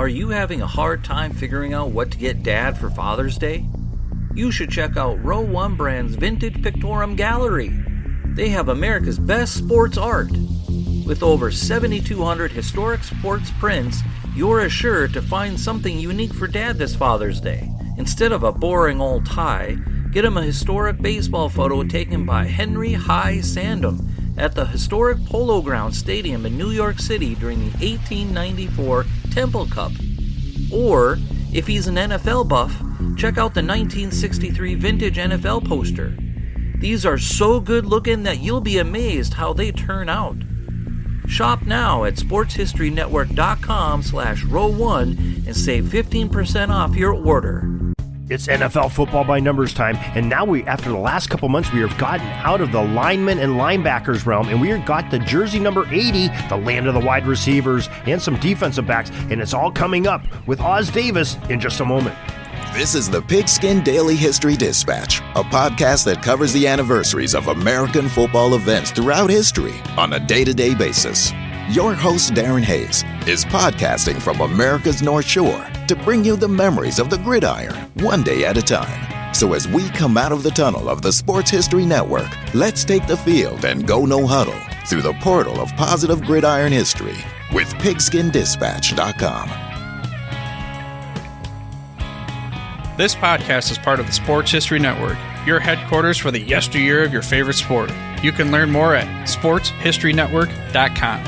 Are you having a hard time figuring out what to get Dad for Father's Day? You should check out Row 1 Brand's Vintage Pictorum Gallery. They have America's best sports art. With over 7,200 historic sports prints, you're assured to find something unique for Dad this Father's Day. Instead of a boring old tie, get him a historic baseball photo taken by Henry High Sandham at the historic Polo Grounds Stadium in New York City during the 1894 Temple Cup. Or, if he's an NFL buff, check out the 1963 vintage NFL poster. These are so good looking that you'll be amazed how they turn out. Shop now at sportshistorynetwork.com/row1 and save 15% off your order. It's NFL football by numbers time, and now after the last couple months, we have gotten out of the linemen and linebackers realm, and we have got the jersey number 80, the land of the wide receivers, and some defensive backs, and it's all coming up with Oz Davis in just a moment. This is the Pigskin Daily History Dispatch, a podcast that covers the anniversaries of American football events throughout history on a day-to-day basis. Your host, Darren Hayes, is podcasting from America's North Shore to bring you the memories of the gridiron, one day at a time. So as we come out of the tunnel of the Sports History Network, let's take the field and go no huddle through the portal of positive gridiron history with pigskindispatch.com. This podcast is part of the Sports History Network, your headquarters for the yesteryear of your favorite sport. You can learn more at sportshistorynetwork.com.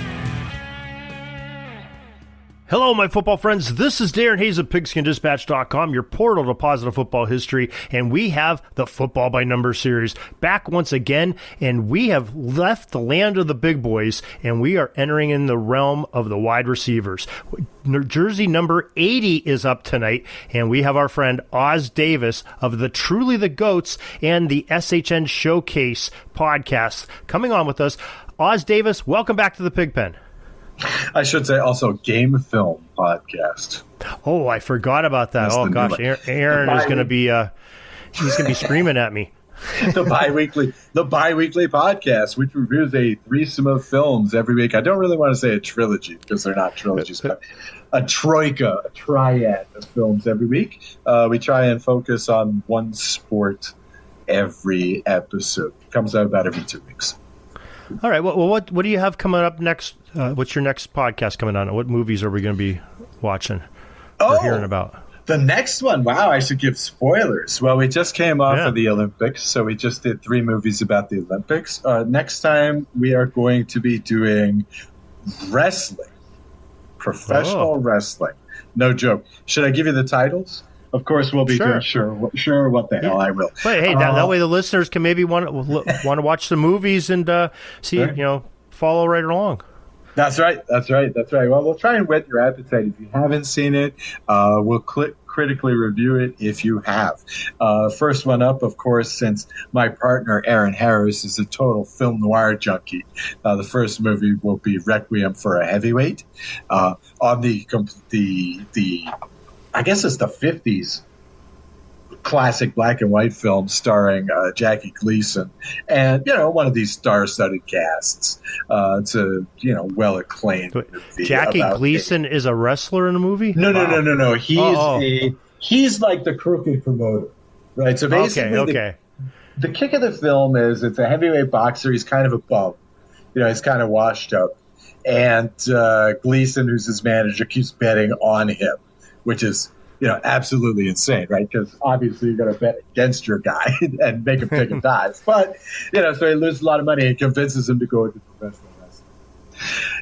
Hello, my football friends. This is Darren Hayes of pigskindispatch.com, your portal to positive football history, and we have the Football by Numbers series back once again, and we have left the land of the big boys, and we are entering in the realm of the wide receivers. Jersey number 80 is up tonight, and we have our friend Oz Davis of the Truly the Goats and the SHN Showcase podcast coming on with us. Oz Davis, welcome back to the Pigpen. I should say also Game Film Podcast. Oh, I forgot about that. That's gosh, Aaron is going to be he's going to be screaming at me. The bi-weekly podcast, which reviews a threesome of films every week. I don't really want to say a trilogy because they're not trilogies, but a troika, a triad of films every week. We try and focus on one sport every episode. It comes out about every 2 weeks. All right. Well, what do you have coming up next? What's your next podcast coming on? What movies are we going to be watching or hearing about? The next one. Wow, I should give spoilers. Well, we just came off of the Olympics, so we just did 3 movies about the Olympics. Next time, we are going to be doing wrestling, professional wrestling. No joke. Should I give you the titles? Of course, we'll be doing sure. What the hell I will. But hey, that way the listeners can maybe want to watch the movies and see, follow right along. That's right. Well, we'll try and whet your appetite if you haven't seen it. We'll critically review it if you have. First one up, of course, since my partner Aaron Harris is a total film noir junkie. The first movie will be Requiem for a Heavyweight. On the I guess it's the 50s classic black and white film starring Jackie Gleason and, one of these star-studded casts. It's a, well-acclaimed movie. Jackie Gleason is a wrestler in a movie? No. He's like the crooked promoter, right? So basically the kick of the film is it's a heavyweight boxer. He's kind of a bum. He's kind of washed up. And Gleason, who's his manager, keeps betting on him, which is, absolutely insane, right? Because obviously you're going to bet against your guy and make him take a dive. But, so he loses a lot of money and convinces him to go into professional wrestling.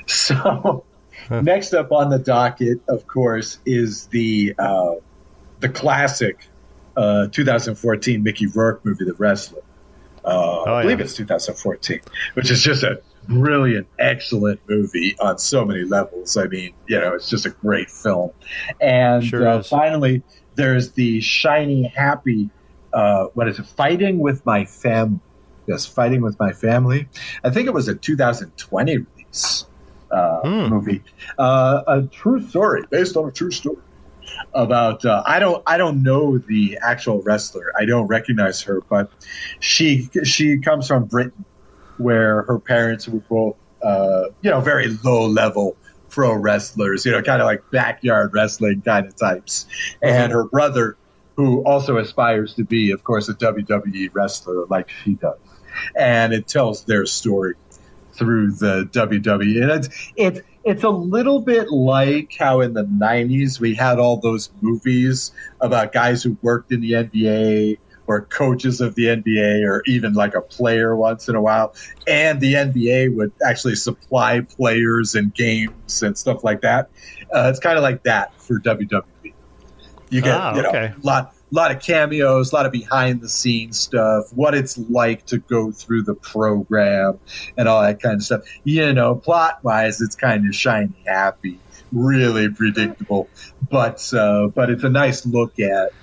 So next up on the docket, of course, is the classic 2014 Mickey Rourke movie, The Wrestler. I believe it's 2014, which is just a brilliant, excellent movie on so many levels. I mean, it's just a great film. And finally, there's the shiny, happy, Fighting with My Family. Yes, Fighting with My Family. I think it was a 2020 release movie. A true story, based on a true story. About I don't know the actual wrestler. I don't recognize her, but she comes from Britain, where her parents were both very low level pro wrestlers, kind of like backyard wrestling kind of types. And her brother, who also aspires to be, of course, a WWE wrestler like she does. And it tells their story through the WWE. And it's a little bit like how in the 90s we had all those movies about guys who worked in the NBA or coaches of the NBA or even like a player once in a while. And the NBA would actually supply players and games and stuff like that. It's kind of like that for WWE. You get a lot of cameos, a lot of behind-the-scenes stuff, what it's like to go through the program and all that kind of stuff. Plot-wise, it's kind of shiny, happy, really predictable. But it's a nice look at,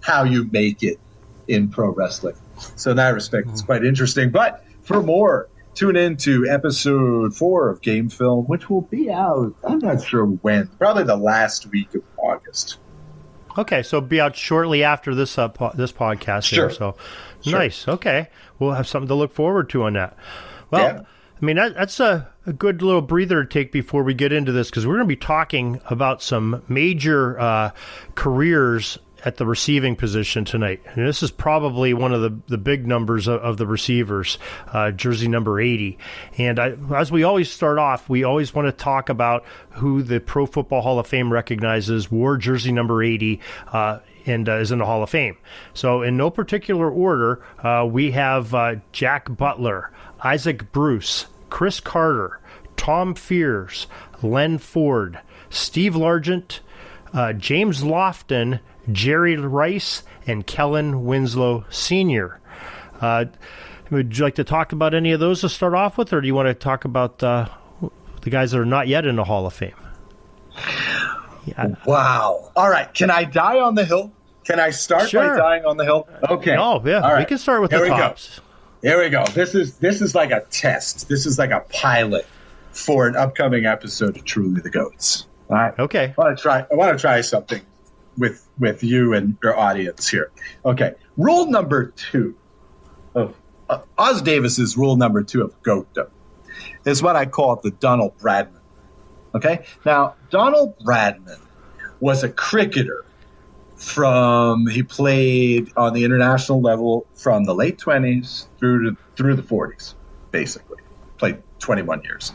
how you make it in pro wrestling. So in that respect, it's quite interesting. But for more, tune in to episode 4 of Game Film, which will be out, I'm not sure when, probably the last week of August. Okay, so it'll be out shortly after this this podcast. Sure. Here, so nice. Okay, we'll have something to look forward to on that. Well, I mean, that's a good little breather to take before we get into this, because we're going to be talking about some major careers at the receiving position tonight. And this is probably one of the big numbers of the receivers, jersey number 80. And as we always start off, we always want to talk about who the Pro Football Hall of Fame recognizes wore jersey number 80 and is in the Hall of Fame. So in no particular order, we have Jack Butler, Isaac Bruce, Chris Carter, Tom Fears, Len Ford, Steve Largent, James Lofton, Jerry Rice, and Kellen Winslow Sr. Would you like to talk about any of those to start off with, or do you want to talk about the guys that are not yet in the Hall of Fame? Yeah. Wow. All right. Can I die on the hill? Can I start by dying on the hill? Okay. Oh, yeah. All right. We can start with the tops. Here we go. This is like a test. This is like a pilot for an upcoming episode of Truly the Goats. All right. Okay. I want to try something with you and your audience here. Okay. Rule number 2 of Oz Davis's rule number 2 of Goatdom is what I call the Donald Bradman. Okay. Now, Donald Bradman was a cricketer he played on the international level from the late 20s through the 40s, basically. Played 21 years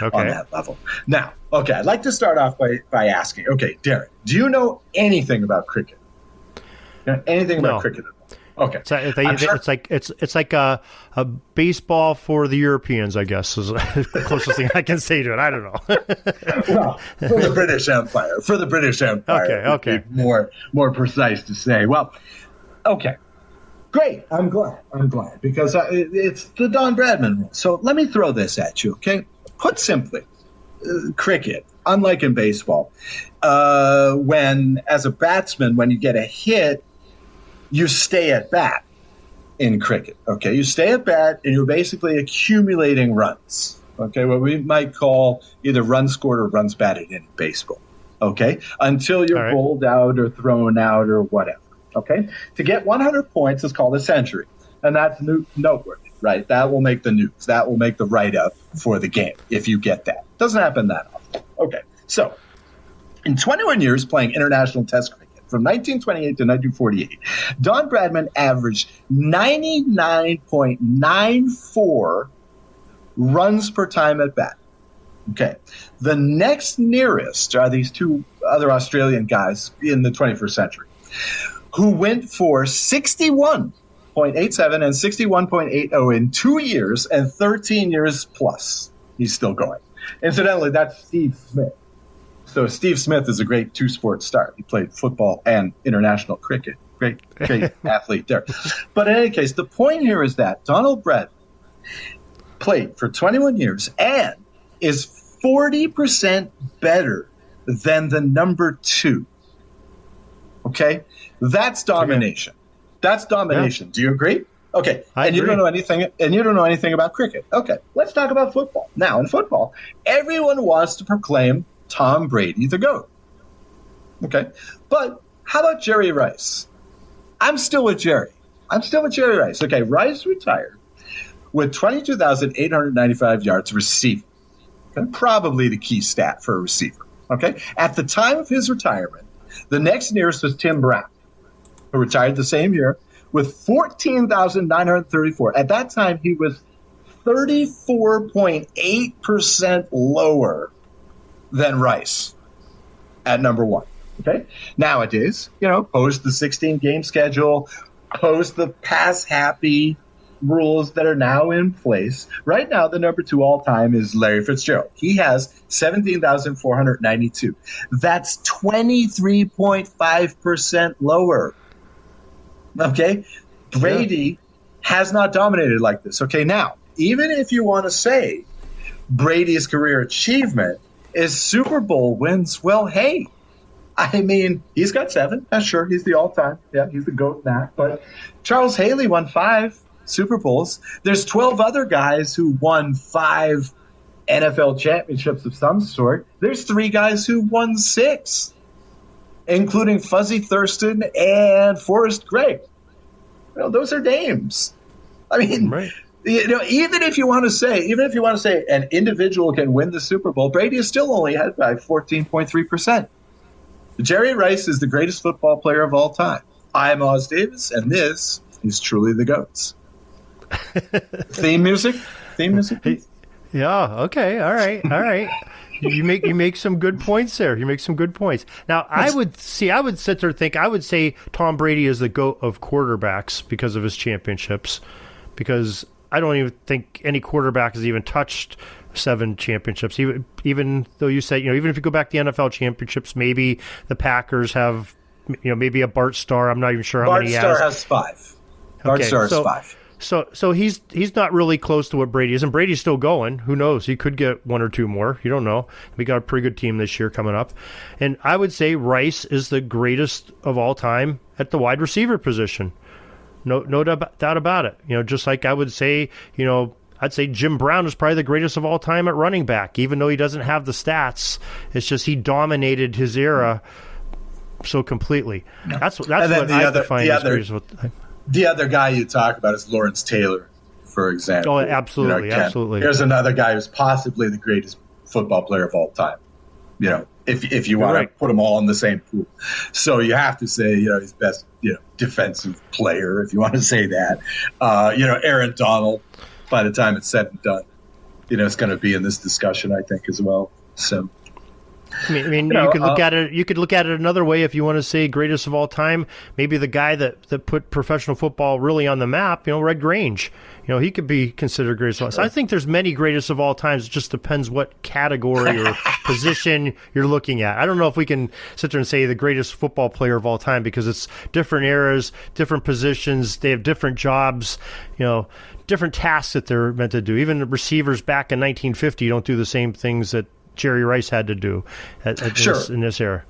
on that level. Now, I'd like to start off by asking, Darren, do you know anything about cricket? Anything about cricket at all? Okay. It's like a baseball for the Europeans, I guess, is the closest thing I can say to it. I don't know. Well, for the British Empire. Okay. More precise to say. Well, okay. Great. I'm glad because it's the Don Bradman rule. So let me throw this at you, okay? Put simply, cricket, unlike in baseball, as a batsman, when you get a hit, you stay at bat in cricket, okay? You stay at bat and you're basically accumulating runs, okay? What we might call either runs scored or runs batted in baseball, okay? Until you're bowled out or thrown out or whatever. Okay, to get 100 points is called a century, and that's noteworthy, right? That will make the news. That will make the write-up for the game if you get that. Doesn't happen that often. Okay, so in 21 years playing international test cricket, from 1928 to 1948, Don Bradman averaged 99.94 runs per time at bat. Okay, the next nearest are these two other Australian guys in the 21st century, who went for 61.87 and 61.80 in 2 years and 13 years plus. He's still going. Incidentally, that's Steve Smith. So Steve Smith is a great two-sport star. He played football and international cricket. Great athlete there. But in any case, the point here is that Donald Bradman played for 21 years and is 40% better than the number 2. Okay? That's domination. That's domination. Yeah. Do you agree? Okay. I agree. You don't know anything about cricket. Okay. Let's talk about football. Now, in football, everyone wants to proclaim Tom Brady the GOAT. Okay. But how about Jerry Rice? I'm still with Jerry Rice. Okay. Rice retired with 22,895 yards receiving. Okay? Probably the key stat for a receiver. Okay. At the time of his retirement, the next nearest was Tim Brown, who retired the same year with 14,934. At that time, he was 34.8% lower than Rice at number one. Okay. Nowadays, post the 16-game schedule, post the pass-happy rules that are now in place. Right now, the number 2 all-time is Larry Fitzgerald. He has 17,492. That's 23.5% lower. Okay? Brady has not dominated like this. Okay, now, even if you want to say Brady's career achievement is Super Bowl wins, well, hey, I mean, he's got 7. Sure, he's the all-time. Yeah, he's the GOAT in that. But Charles Haley won 5 Super Bowls. There's 12 other guys who won 5 NFL championships of some sort. There's 3 guys who won 6, including Fuzzy Thurston and Forrest Gregg. Those are names. I mean, right. Even if you want to say an individual can win the Super Bowl, Brady is still only ahead by 14.3%. Jerry Rice is the greatest football player of all time. I'm Oz Davis, and this is Truly the GOATs. Theme music. Yeah. Okay. All right. You make some good points there. You make some good points. Now, I would sit there and think, I would say Tom Brady is the GOAT of quarterbacks because of his championships, because I don't even think any quarterback has even touched 7 championships. Even though you say, even if you go back to the NFL championships, maybe the Packers have, maybe a Bart Starr. I'm not even sure how many he has. Bart Starr has 5. Bart Starr has 5. So he's not really close to what Brady is, and Brady's still going. Who knows? He could get 1 or 2 more. You don't know. We got a pretty good team this year coming up. And I would say Rice is the greatest of all time at the wide receiver position. No doubt about it. Just like I would say, I'd say Jim Brown is probably the greatest of all time at running back, even though he doesn't have the stats. It's just he dominated his era so completely. That's what I define as greatest of all time. The other guy you talk about is Lawrence Taylor, for example. Oh, absolutely, absolutely. Here's another guy who's possibly the greatest football player of all time. If you want to put them all in the same pool. So you have to say, his best, defensive player, if you want to say that. Aaron Donald, by the time it's said and done, it's going to be in this discussion, I think, as well. So, I mean, you could look at it. You could look at it another way if you want to say greatest of all time. Maybe the guy that put professional football really on the map. Red Grange. He could be considered greatest of all time. So I think there's many greatest of all times. It just depends what category or position you're looking at. I don't know if we can sit there and say the greatest football player of all time, because it's different eras, different positions. They have different jobs. Different tasks that they're meant to do. Even the receivers back in 1950 don't do the same things that Jerry Rice had to do in this era.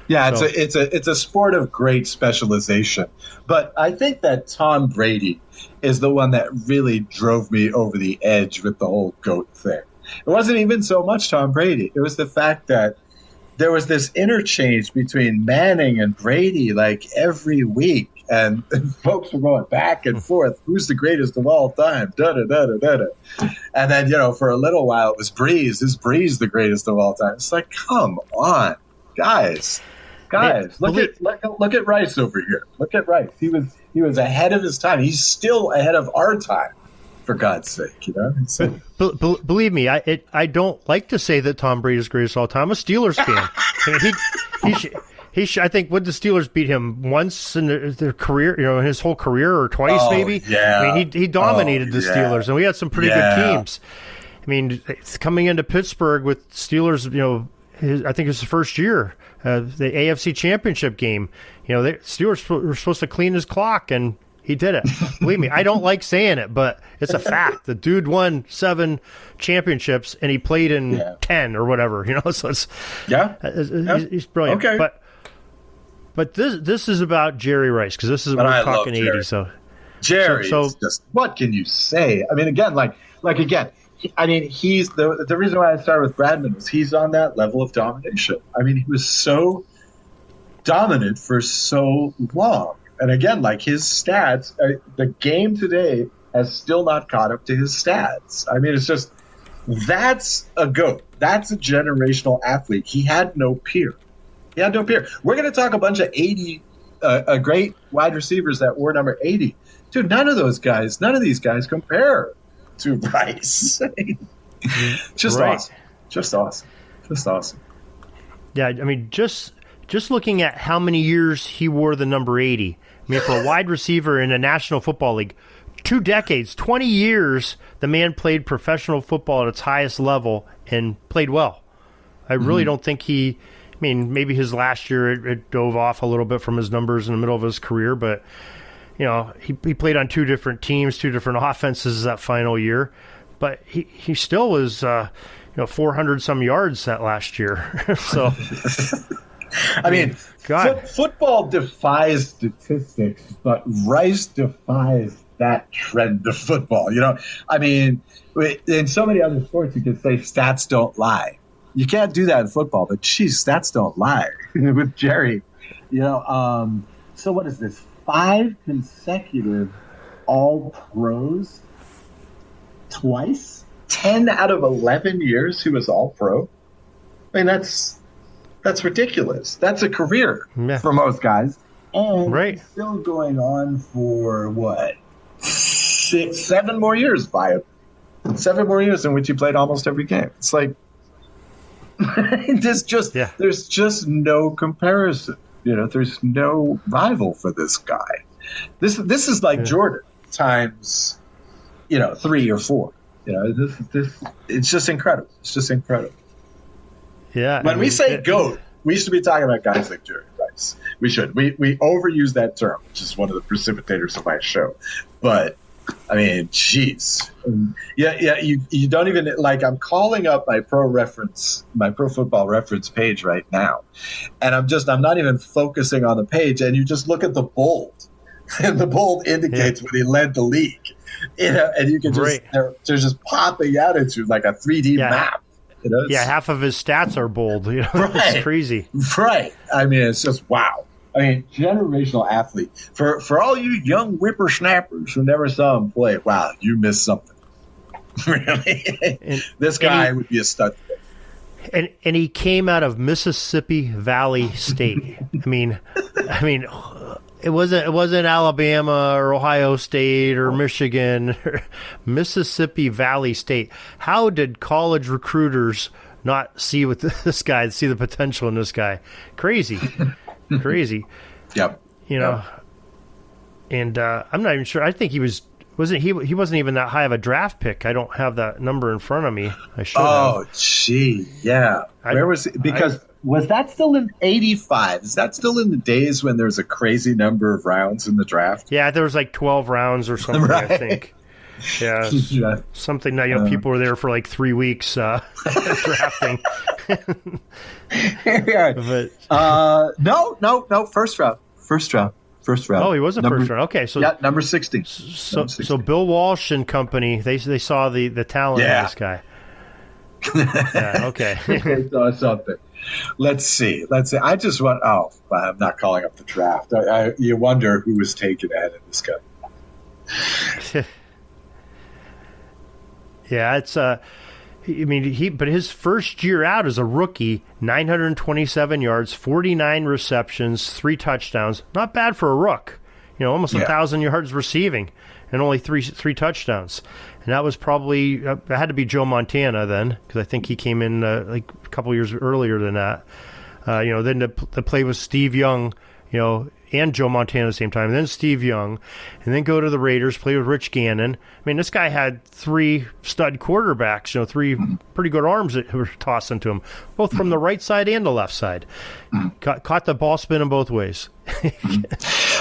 Yeah, so it's a sport of great specialization. But I think that Tom Brady is the one that really drove me over the edge with the whole GOAT thing. It wasn't even so much Tom Brady. It was the fact that there was this interchange between Manning and Brady like every week. And folks were going back and forth. Who's the greatest of all time? Da-da-da-da-da-da. And then, for a little while, it was Breeze. Is Breeze the greatest of all time? It's like, come on, guys. Look at Rice over here. Look at Rice. He was ahead of his time. He's still ahead of our time, for God's sake. So, believe me, I don't like to say that Tom Brady is greatest of all time. I'm a Steelers fan. I think, would the Steelers beat him once in their career, in his whole career, or twice maybe? Yeah. I mean, he dominated the Steelers, and we had some pretty good teams. I mean, coming into Pittsburgh with Steelers, I think it's the first year, the AFC Championship game. The Steelers were supposed to clean his clock, and he did it. Believe me, I don't like saying it, but it's a fact. The dude won 7 championships, and he played in 10 or whatever. So it's he's brilliant. Okay. But this is about Jerry Rice, because this is we're talking 80s. So Jerry, is just, what can you say? I mean, again, he's the reason why I started with Bradman is he's on that level of domination. I mean, he was so dominant for so long, and again, his stats, the game today has still not caught up to his stats. I mean, it's just That's a GOAT. That's a generational athlete. He had no peer. We're going to talk a bunch of 80 great wide receivers that were number 80. Dude, none of these guys compare to Rice. Just awesome. Just awesome. Yeah, I mean, just looking at how many years he wore the number 80. I mean, for a wide receiver in the National Football League, 2 decades, 20 years, the man played professional football at its highest level and played well. I really don't think maybe his last year it dove off a little bit from his numbers in the middle of his career, but he played on 2 different teams, 2 different offenses that final year, but he still was 400 some yards that last year. So I mean, football defies statistics, but Rice defies that trend of football. I mean, in so many other sports, you could say stats don't lie. You can't do that in football, but geez, stats don't lie with Jerry. So what is this? 5 consecutive All-Pros twice? 10 out of 11 years he was All-Pro? I mean, that's ridiculous. That's a career for most guys. And it's still going on for, 7 more years by it. 7 more years in which he played almost every game. It's like, there's just no comparison. There's no rival for this guy. This is like Jordan times, 3 or 4. It's just incredible. It's just incredible. Yeah. When we say GOAT, we should be talking about guys like Jerry Rice. We should. We overuse that term, which is one of the precipitators of my show. But I mean, geez. Yeah. You don't even I'm calling up my Pro Football Reference page right now, and I'm not even focusing on the page, and you just look at the bold, and the bold indicates when he led the league. And you can just they're just popping out at you like a 3D map. Half of his stats are bold. It's crazy. Right. I mean, it's just wow. I mean, generational athlete. For all you young whippersnappers who never saw him play, wow, you missed something. Really? This guy would be a stud. And he came out of Mississippi Valley State. I mean, it wasn't Alabama or Ohio State or Michigan, Mississippi Valley State. How did college recruiters not see see the potential in this guy? Crazy. Yep. And I'm not even sure. I think he wasn't even that high of a draft pick. I don't have that number in front of me. I should have. Oh, gee, yeah. Where was it? Because was that still in 85? Is that still in the days when there's a crazy number of rounds in the draft? Yeah, there was like 12 rounds or something, I think. Yeah, something that people were there for like 3 weeks drafting. No, first round. Oh, he was a first round. Okay, so number 60. So Bill Walsh and company, they saw the talent in this guy. Yeah, okay. They saw something. Let's see. I just want. I'm not calling up the draft. You wonder who was taken ahead of this guy. Yeah, it's but his first year out as a rookie, 927 yards, 49 receptions, 3 touchdowns. Not bad for a rook. Almost 1,000 yards receiving and only three touchdowns. And that was probably that had to be Joe Montana then, because I think he came in like a couple years earlier than that. Then the play with Steve Young, and Joe Montana at the same time, and then Steve Young, and then go to the Raiders, play with Rich Gannon. I mean, this guy had 3 stud quarterbacks, 3 pretty good arms that were tossed into him, both from the right side and the left side. Caught the ball spinning both ways.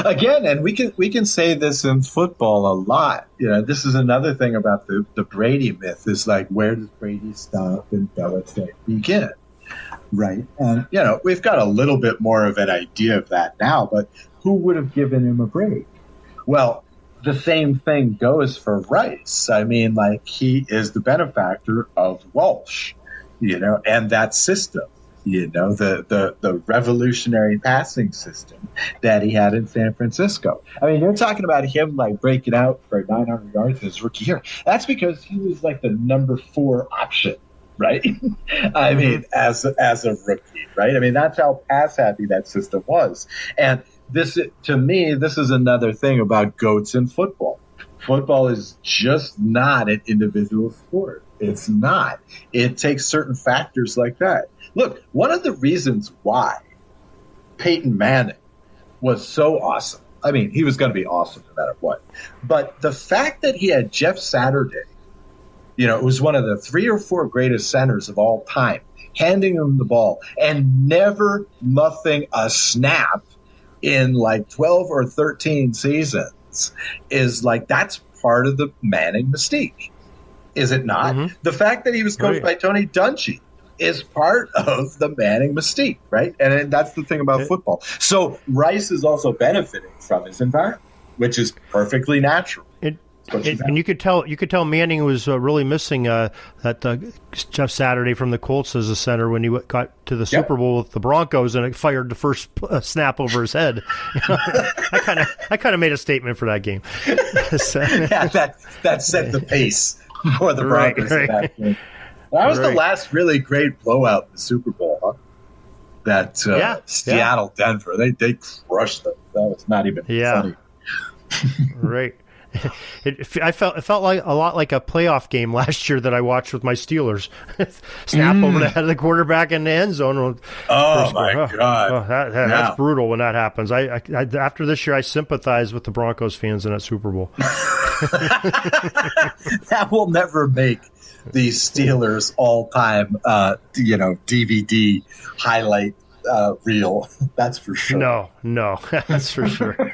Again, and we can say this in football a lot. This is another thing about the Brady myth is like, where does Brady stop and Belichick begin? Right. And, we've got a little bit more of an idea of that now, but who would have given him a break? Well, the same thing goes for Rice. I mean, like, he is the benefactor of Walsh, and that system. the revolutionary passing system that he had in San Francisco. I mean, you're talking about him like breaking out for 900 yards in his rookie year. That's because he was like the number 4 option, right? I mean, as a rookie, right? I mean, that's how pass happy that system was. And this, to me, this is another thing about GOATs in football. Football is just not an individual sport. It's not. It takes certain factors like that. Look, one of the reasons why Peyton Manning was so awesome, I mean, he was going to be awesome no matter what, but the fact that he had Jeff Saturday, it was one of the 3 or 4 greatest centers of all time, handing him the ball and never muffing a snap in like 12 or 13 seasons is like, that's part of the Manning mystique. Is it not? The fact that he was coached by Tony Dungy is part of the Manning mystique, right? And that's the thing about football. So Rice is also benefiting from his environment, which is perfectly natural. And you could tell Manning was really missing that Jeff Saturday from the Colts as a center when he got to the Super Bowl with the Broncos and it fired the first snap over his head. I kind of made a statement for that game. That set the pace for the Broncos in that game. That was the last really great blowout in the Super Bowl, huh? That Seattle-Denver. They crushed them. That was not even funny. Right. It felt like a lot like a playoff game last year that I watched with my Steelers. Snap over the head of the quarterback in the end zone. Oh my God! That's brutal when that happens. I after this year, I sympathize with the Broncos fans in that Super Bowl. That will never make the Steelers all-time, DVD highlight reel. That's for sure. No, that's for sure.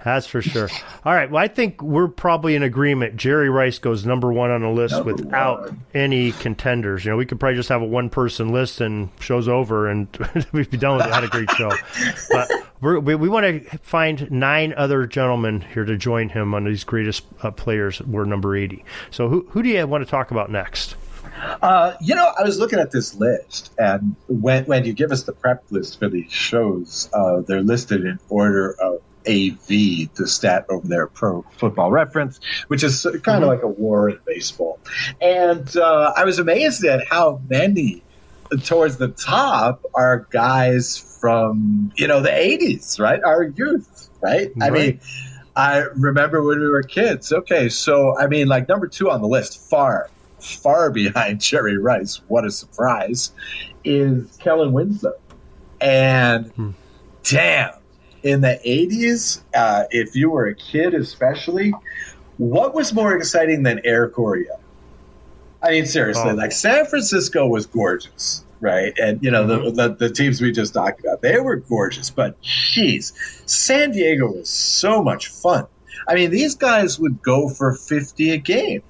That's for sure. All right. Well, I think we're probably in agreement. Jerry Rice goes number 1 on the list without any contenders. We could probably just have a 1-person list and show's over and we'd be done with it. Had a great show. But we want to find 9 other gentlemen here to join him on these greatest players. We're number 80. So who do you want to talk about next? I was looking at this list, and when you give us the prep list for these shows, they're listed in order of AV, the stat over there, Pro Football Reference, which is kind of like a war in baseball. And I was amazed at how many towards the top are guys from, the 80s, right? Our youth, right? I mean, I remember when we were kids. Okay, so, I mean, like number 2 on the list, far behind Jerry Rice, what a surprise, is Kellen Winslow. And damn, in the 80s, if you were a kid especially, what was more exciting than Air Coryell? I mean, seriously, like San Francisco was gorgeous, right? And, the teams we just talked about, they were gorgeous. But, geez, San Diego was so much fun. I mean, these guys would go for 50 a game.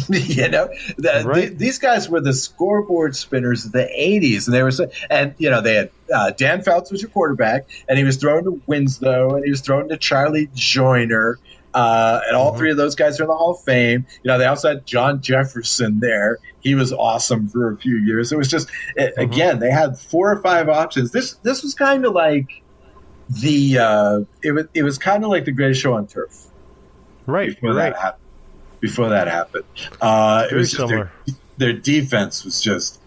These guys were the scoreboard spinners of the 80s, and they were they had Dan Fouts was your quarterback, and he was thrown to Winslow, and he was thrown to Charlie Joyner, and all 3 of those guys are in the Hall of Fame. They also had John Jefferson there. He was awesome for a few years. It was just again, they had 4 or 5 options. This was kind of like it was kind of like the Greatest Show on Turf, Before that happened, it was similar. Their defense was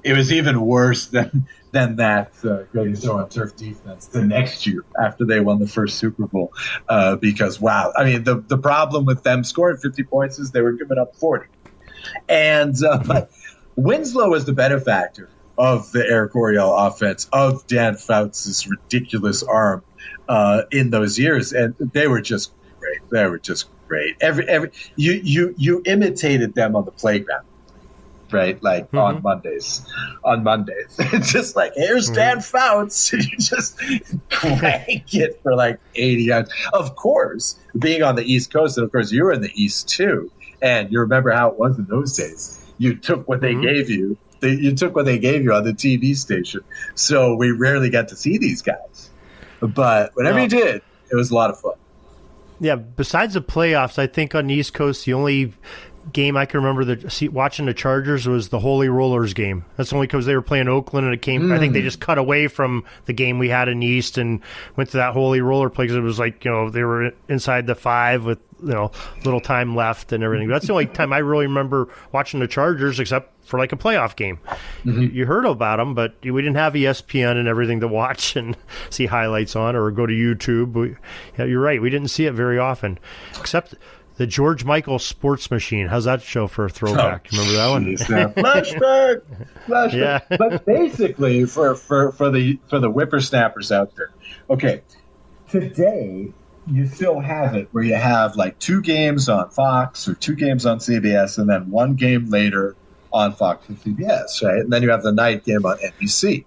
it was even worse than that Greatest Show on Turf defense the next year after they won the first Super Bowl. Because, wow, I mean, the problem with them scoring 50 points is they were giving up 40. And Winslow was the benefactor of the Air Coryell offense, of Dan Fouts' ridiculous arm in those years. And they were just great. They were just great. You imitated them on the playground, right? Like on Mondays. It's just like, here's Dan Fouts. You just crank it for like 80 yards. Of course, being on the East Coast, and of course you were in the East too, and you remember how it was in those days. You took what they gave you. You took what they gave you on the TV station. So we rarely got to see these guys. But whenever you did, it was a lot of fun. Yeah, besides the playoffs, I think on the East Coast, the only game I can remember watching the Chargers was the Holy Rollers game. That's only because they were playing Oakland and it came. I think they just cut away from the game we had in the East and went to that Holy Roller play because it was like, they were inside the 5 with little time left and everything. But that's the only time I really remember watching the Chargers, except for like a playoff game. You heard about them, but we didn't have ESPN and everything to watch and see highlights on or go to YouTube. You're right. We didn't see it very often, except the George Michael Sports Machine. How's that show for a throwback? Remember that one? Flashback. Yeah. But basically, for the whippersnappers out there, okay, today you still have it where you have like 2 games on Fox or 2 games on CBS and then 1 game later on Fox and CBS, right? And then you have the night game on NBC.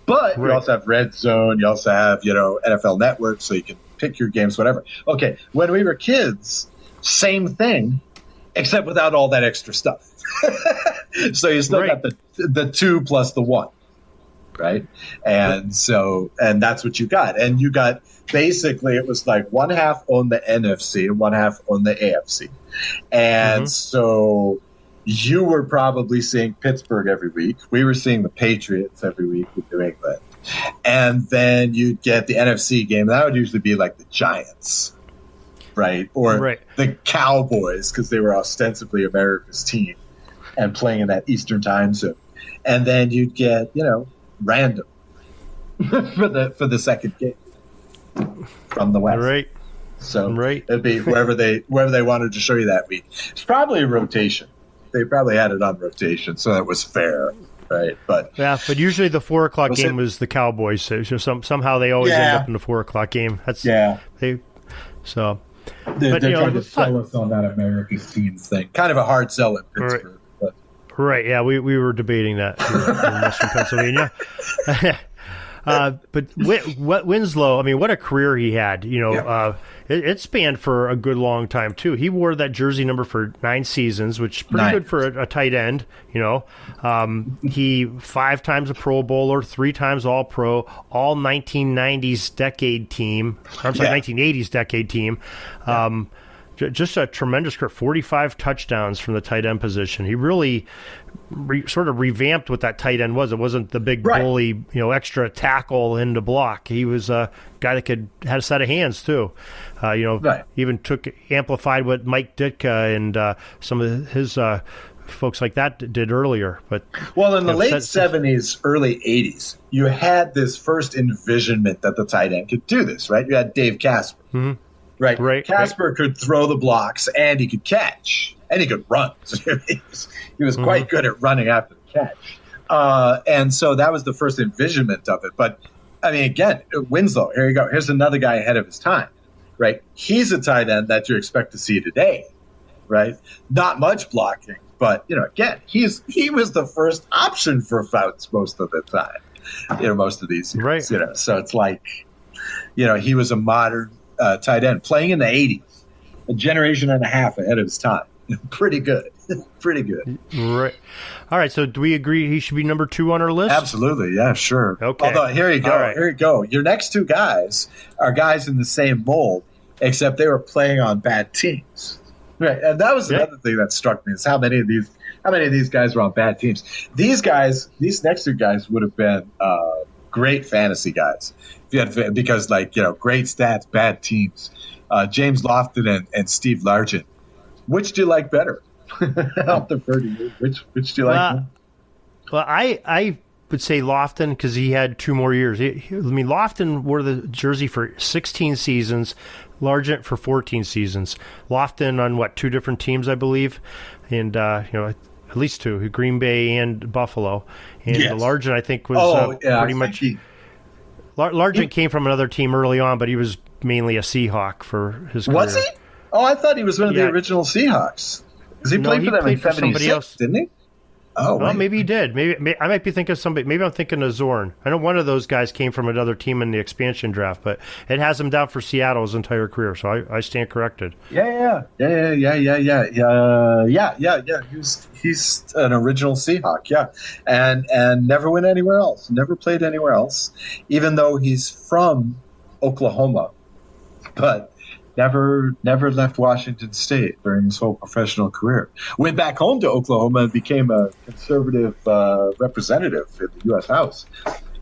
But you also have Red Zone. You also have, NFL Network, so you can pick your games, whatever. Okay, when we were kids, same thing, except without all that extra stuff. So you still got the 2 plus the 1, right? And that's what you got. And you got basically it was like one half on the NFC and one half on the AFC. And so you were probably seeing Pittsburgh every week. We were seeing the Patriots every week with New England. And then you'd get the NFC game. That would usually be like the Giants, right? Or the Cowboys, because they were ostensibly America's team and playing in that Eastern time zone. And then you'd get, random for the second game from the West. Right. So it'd be wherever they wanted to show you that week. It's probably a rotation. They probably had it on rotation, so that was fair, right? But usually the 4:00 game was the Cowboys. So somehow they always end up in the 4:00 game. That's they're But, trying to sell us on that America's team thing. Kind of a hard sell in Pittsburgh. Right, yeah, we were debating that here in Western Pennsylvania. But Winslow, I mean, what a career he had. It spanned for a good long time, too. He wore that jersey number for 9 seasons, which is pretty good for a tight end, He 5 times a Pro Bowler, 3 times All-Pro, all 1990s decade team. I'm sorry, 1980s decade team. Just a tremendous career, 45 touchdowns from the tight end position. He really sort of revamped what that tight end was. It wasn't the big bully, extra tackle in the block. He was a guy that had a set of hands too. Even amplified what Mike Ditka and some of his folks like that did earlier. But in the late 70s, early 80s, you had this first envisionment that the tight end could do this, right? You had Dave Casper. Mm-hmm. Right. Casper could throw the blocks and he could catch and he could run. He was quite good at running after the catch. And so that was the first envisionment of it. But I mean, again, Winslow, here you go. Here's another guy ahead of his time, right? He's a tight end that you expect to see today, right? Not much blocking, but again, he was the first option for Fouts most of the time, most of these years, so it's like, he was a modern tight end playing in the 80s, a generation and a half ahead of his time. Pretty good. Pretty good. Right. All right. So do we agree he should be number 2 on our list? Absolutely. Yeah, sure. Okay. Although, here you go. Right. Here you go. Your next 2 guys are guys in the same mold, except they were playing on bad teams. Right. And that was another thing that struck me is how many of these guys were on bad teams. These next 2 guys would have been great fantasy guys. Because great stats, bad teams. James Lofton and Steve Largent. Which do you like better? I'll defer to you. Which do you like more? Well, I would say Lofton because he had 2 more years. Lofton wore the jersey for 16 seasons, Largent for 14 seasons. Lofton on 2 different teams, I believe, and at least 2, Green Bay and Buffalo. And Largent, I think, was pretty much. Largent came from another team early on, but he was mainly a Seahawk for his career. Was he? Oh, I thought he was one of the original Seahawks. Because he played for them in 76, didn't he? Oh, well, maybe he did. Maybe I might be thinking of somebody. Maybe I'm thinking of Zorn. I know one of those guys came from another team in the expansion draft, but it has him down for Seattle his entire career. So I stand corrected. Yeah. He's an original Seahawk, and never went anywhere else. Never played anywhere else, even though he's from Oklahoma. But Never left Washington State during his whole professional career. Went back home to Oklahoma and became a conservative representative in the U.S. House,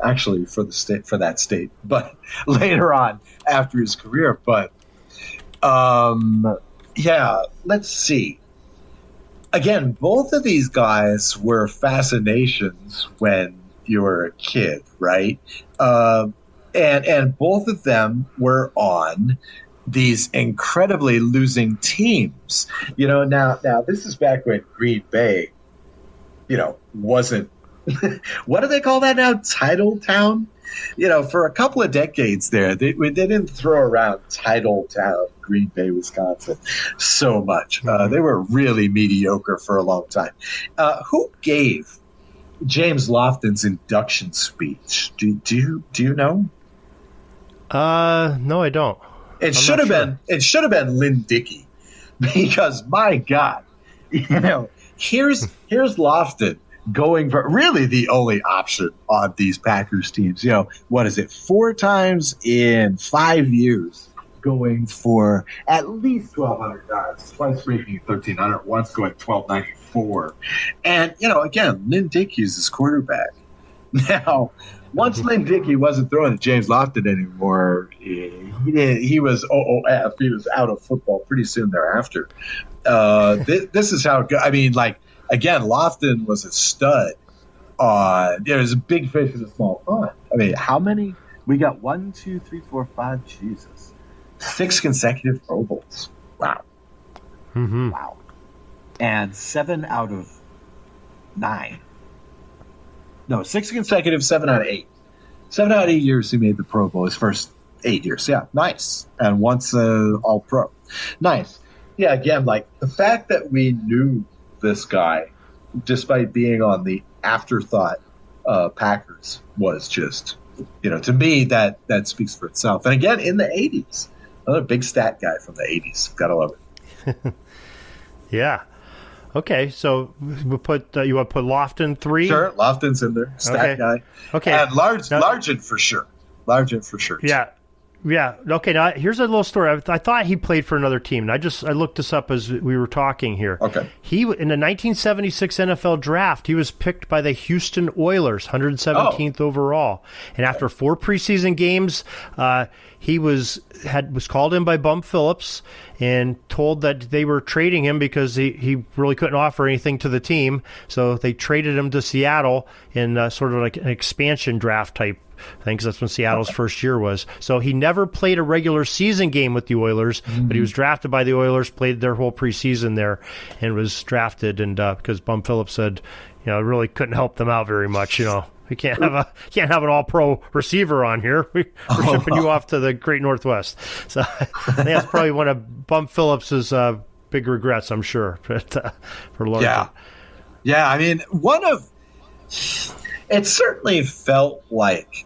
actually for that state. But later on, after his career. But let's see. Again, both of these guys were fascinations when you were a kid, right? And both of them were on these incredibly losing teams. Now this is back when Green Bay, wasn't what do they call that now? Title Town? For a couple of decades there, they didn't throw around Title Town, Green Bay, Wisconsin, so much. They were really mediocre for a long time. Who gave James Lofton's induction speech? Do you know? No, I don't. It should have been Lynn Dickey, because my God, here's Lofton going for really the only option on these Packers teams. What is it? 4 times in 5 years going for at least 1,200 yards, twice breaking 1,300, once going 1,294. And, again, Lynn Dickey is his quarterback. Now, once Lynn Dickey wasn't throwing to James Lofton anymore, he was OOF. He was out of football pretty soon thereafter. This is how good. I mean, again, Lofton was a stud. There was a big fish in a small pond. I mean, how many? We got 1, 2, 3, 4, 5. Jesus, 6 consecutive Pro Bowls. Wow. Mm-hmm. Wow. And 7 out of 9. No, 6 consecutive, 7 out of 8. 7 out of 8 years he made the Pro Bowl, his first 8 years. Yeah, nice. And once All-Pro. Nice. Yeah, again, the fact that we knew this guy, despite being on the afterthought Packers, was just, to me, that speaks for itself. And again, in the 80s, another big stat guy from the 80s. Gotta love it. Yeah. Okay, so we put you want to put Lofton 3? Sure, Lofton's in there. Stat guy. Okay. And Largent for sure. Largent for sure. Yeah. Yeah. Okay. Now here's a little story. I thought he played for another team. And I looked this up as we were talking here. Okay. In the 1976 NFL draft, he was picked by the Houston Oilers, 117th overall. And after 4 preseason games, he was called in by Bum Phillips and told that they were trading him because he really couldn't offer anything to the team. So they traded him to Seattle in sort of like an expansion draft type thing, because that's when Seattle's first year was. So he never played a regular season game with the Oilers, but he was drafted by the Oilers, played their whole preseason there, and was drafted. And because Bum Phillips said, it really couldn't help them out very much. We can't have an all-pro receiver on here. We're shipping you off to the Great Northwest. So I think that's probably one of Bum Phillips's big regrets, I'm sure, but for Largent. Yeah. I mean, it certainly felt like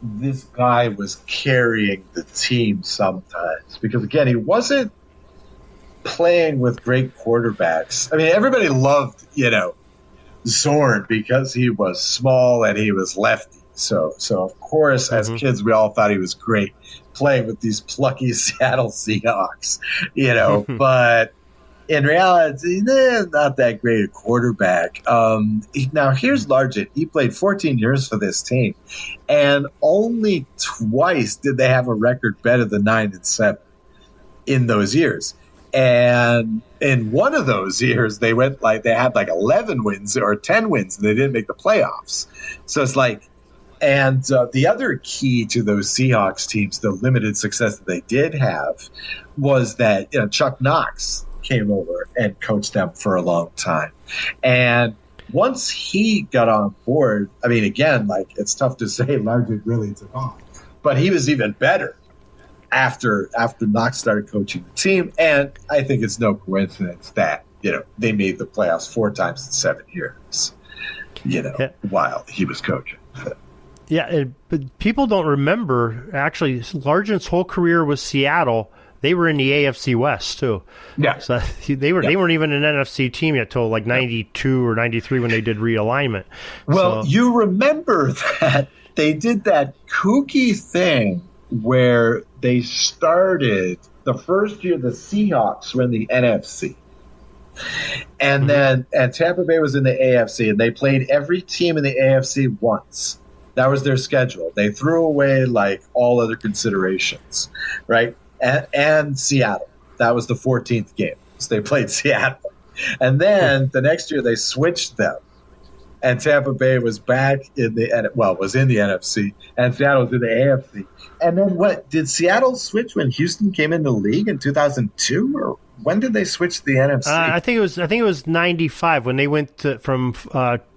this guy was carrying the team sometimes, because again, he wasn't playing with great quarterbacks. I mean, everybody loved, Zorn because he was small and he was lefty. So of course, as kids, we all thought he was great playing with these plucky Seattle Seahawks, but in reality, not that great a quarterback. Now, here's Largent. He played 14 years for this team, and only twice did they have a record better than 9-7 in those years. And in one of those years, they had 11 wins or 10 wins, and they didn't make the playoffs. So it's and the other key to those Seahawks teams, the limited success that they did have, was that Chuck Knox came over and coached them for a long time. And once he got on board, I mean, again, it's tough to say Largent really took off, but he was even better after Knox started coaching the team. And I think it's no coincidence that, they made the playoffs 4 times in 7 years, while he was coaching. Yeah, but people don't remember, actually, Largent's whole career was Seattle. They were in the AFC West too. Yeah. So they weren't even an NFC team yet till 92 or 93 when they did realignment. Well, you remember that they did that kooky thing where they started the first year the Seahawks were in the NFC. And then Tampa Bay was in the AFC, and they played every team in the AFC once. That was their schedule. They threw away like all other considerations, right? And Seattle. That was the 14th game. So they played Seattle. And then the next year they switched them. And Tampa Bay was back was in the NFC, and Seattle was in the AFC. And then what? Did Seattle switch when Houston came into the league in 2002, or when did they switch to the NFC? I think it was 95 when they went from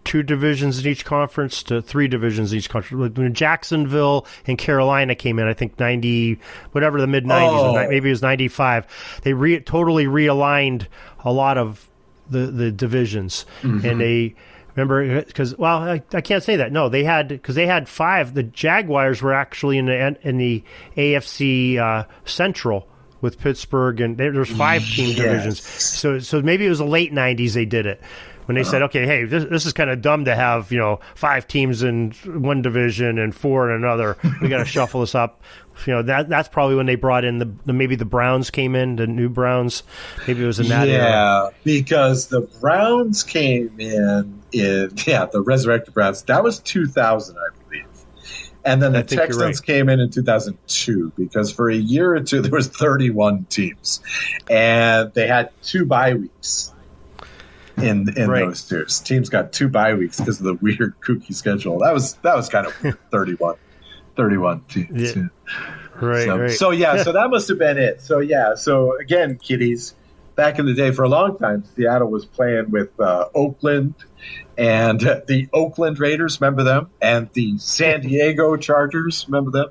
2 divisions in each conference to 3 divisions in each conference. When Jacksonville and Carolina came in, I think 90, whatever the mid 90s, maybe it was 95. They totally realigned a lot of the divisions, and they. Remember, because I can't say that. No, they had 5. The Jaguars were actually in the AFC Central with Pittsburgh, and there's 5 team divisions. So maybe it was the late '90s they did it when they said, okay, hey, this is kind of dumb to have 5 teams in one division and 4 in another. We got to shuffle this up. That's probably when they brought in maybe the Browns came in, the new Browns. Maybe it was in that era. Yeah, because the Browns came in the resurrected Browns. That was 2000, I believe. And then the Texans came in 2002, because for a year or two there was 31 teams, and they had 2 bye weeks in those years. Teams got 2 bye weeks because of the weird kooky schedule. That was kind of weird. 31 teams. Yeah. Right. So that must have been it. So again, kiddies, back in the day, for a long time, Seattle was playing with Oakland and the Oakland Raiders, remember them? And the San Diego Chargers, remember them?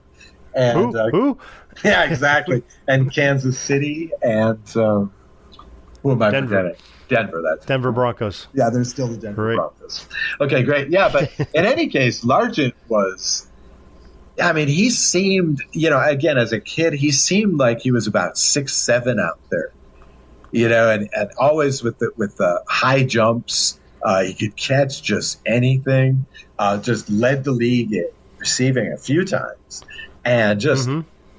And who? Yeah, exactly. And Kansas City and who am I forgetting? Denver. That's Denver Broncos. Yeah, they're still the Denver Broncos. Okay, great. Yeah, but in any case, Largent was. I mean, he seemed, again, as a kid, he seemed like he was about 6'7" out there, and always with the high jumps. He could catch just anything. Just led the league in receiving a few times, and just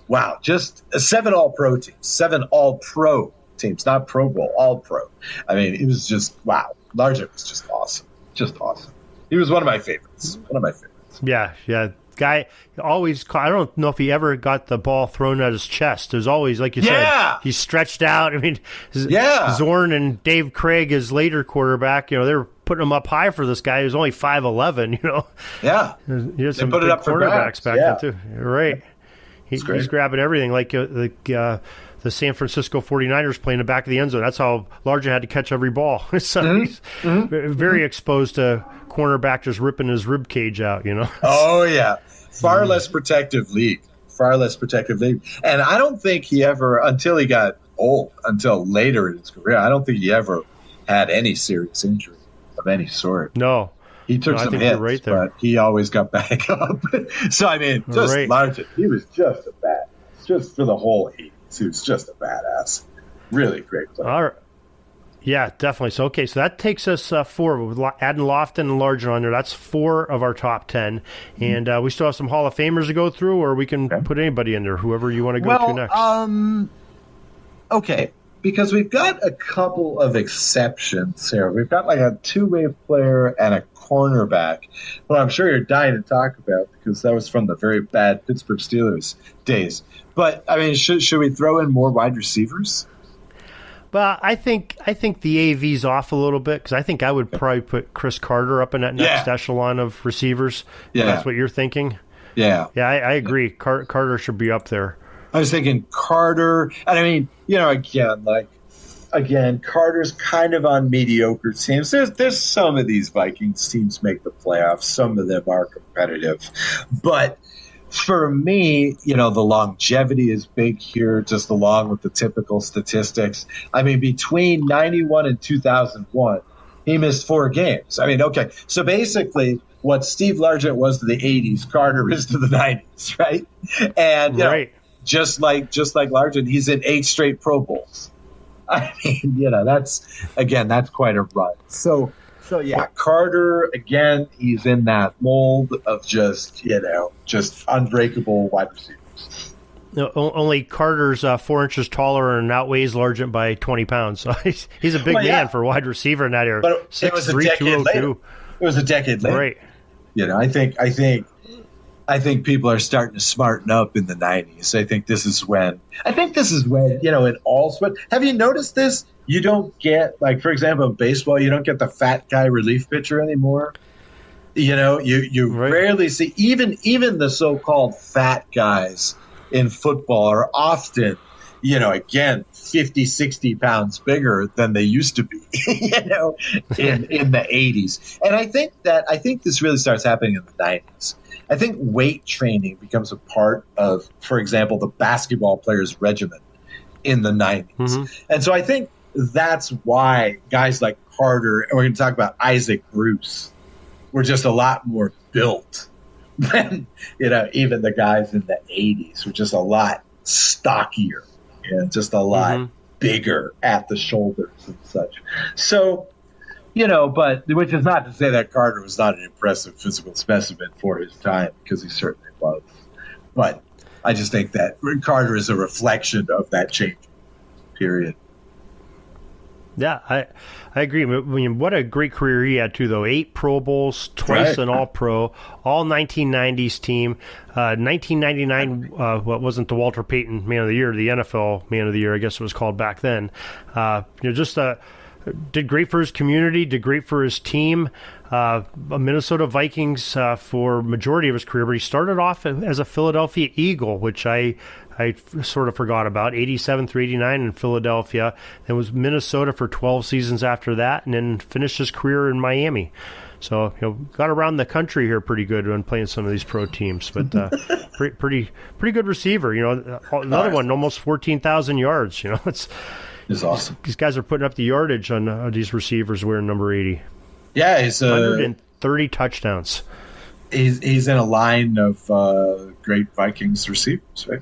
wow, just 7 All-Pro teams, 7 All-Pro teams, not Pro Bowl, All-Pro. I mean, it was just wow. Largent was just awesome, He was one of my favorites. Yeah. Guy always, I don't know if he ever got the ball thrown at his chest. There's always, like you said, he's stretched out. I mean, Zorn and Dave Craig, his later quarterback, they were putting him up high for this guy. He was only 5'11", Yeah. He had some big quarterbacks back then, too. You're right. He's grabbing everything, like the San Francisco 49ers playing the back of the end zone. That's how Largent had to catch every ball. So he's very exposed to cornerback just ripping his rib cage out, Oh, yeah. Far less protective league. And I don't think he ever, until he got old, until later in his career, I don't think he ever had any serious injury of any sort. No. He took some hits, but he always got back up. So, I mean, Largent, he was just a badass. Just for the whole 80s, he was just a badass. Really great player. All right. Yeah, definitely. So that takes us 4. With adding Lofton and Largent on there, that's 4 of our top 10. And we still have some Hall of Famers to go through, or we can put anybody in there, whoever you want to go to next. Okay, because we've got a couple of exceptions here. We've got like a 2-way player and a cornerback, who I'm sure you're dying to talk about, because that was from the very bad Pittsburgh Steelers days. But, I mean, should we throw in more wide receivers? Well, I think the AV's off a little bit, because I think I would probably put Chris Carter up in that next echelon of receivers. Yeah. If that's what you're thinking. Yeah. Yeah, I agree. Carter should be up there. I was thinking Carter, and I mean, again, Carter's kind of on mediocre teams. There's some of these Vikings teams make the playoffs. Some of them are competitive, but for me, the longevity is big here, just along with the typical statistics. I mean, between 91 and 2001, he missed 4 games. I mean, okay. So basically what Steve Largent was to the 80s, Carter is to the 90s, right? And just like Largent, he's in 8 straight Pro Bowls. I mean, that's quite a run. So yeah, Carter, again, he's in that mold of just unbreakable wide receivers. only Carter's 4 inches taller and outweighs Largent by 20 pounds. So he's a big man for a wide receiver in that era. But it was a decade later. It was a decade later. Right. I think people are starting to smarten up in the 90s. I think this is when, in all sports. Have you noticed this? You don't get, like, for example, in baseball, you don't get the fat guy relief pitcher anymore. You rarely see, even the so-called fat guys in football are often, again, 50, 60 pounds bigger than they used to be, in the 80s. And I think this really starts happening in the 90s. I think weight training becomes a part of, for example, the basketball player's regimen in the 90s. Mm-hmm. And so I think that's why guys like Carter, and we're going to talk about Isaac Bruce, were just a lot more built than, even the guys in the 80s were just a lot stockier and just a lot bigger at the shoulders and such. So, but which is not to say that Carter was not an impressive physical specimen for his time, because he certainly was. But I just think that Carter is a reflection of that change period. Yeah, I agree. I mean, what a great career he had, too, though. 8 Pro Bowls, twice an All-Pro, all 1990s team. 1999, what wasn't the Walter Payton Man of the Year, the NFL Man of the Year, I guess it was called back then. Did great for his community, did great for his team. A Minnesota Vikings for majority of his career, but he started off as a Philadelphia Eagle, which I sort of forgot about, 87 through 89 in Philadelphia, and was Minnesota for 12 seasons after that, and then finished his career in Miami. So, got around the country here pretty good when playing some of these pro teams, but pretty good receiver. Another one, almost 14,000 yards. It's awesome. These guys are putting up the yardage on these receivers wearing number 80. Yeah, he's 130 touchdowns. He's in a line of great Vikings receivers, right?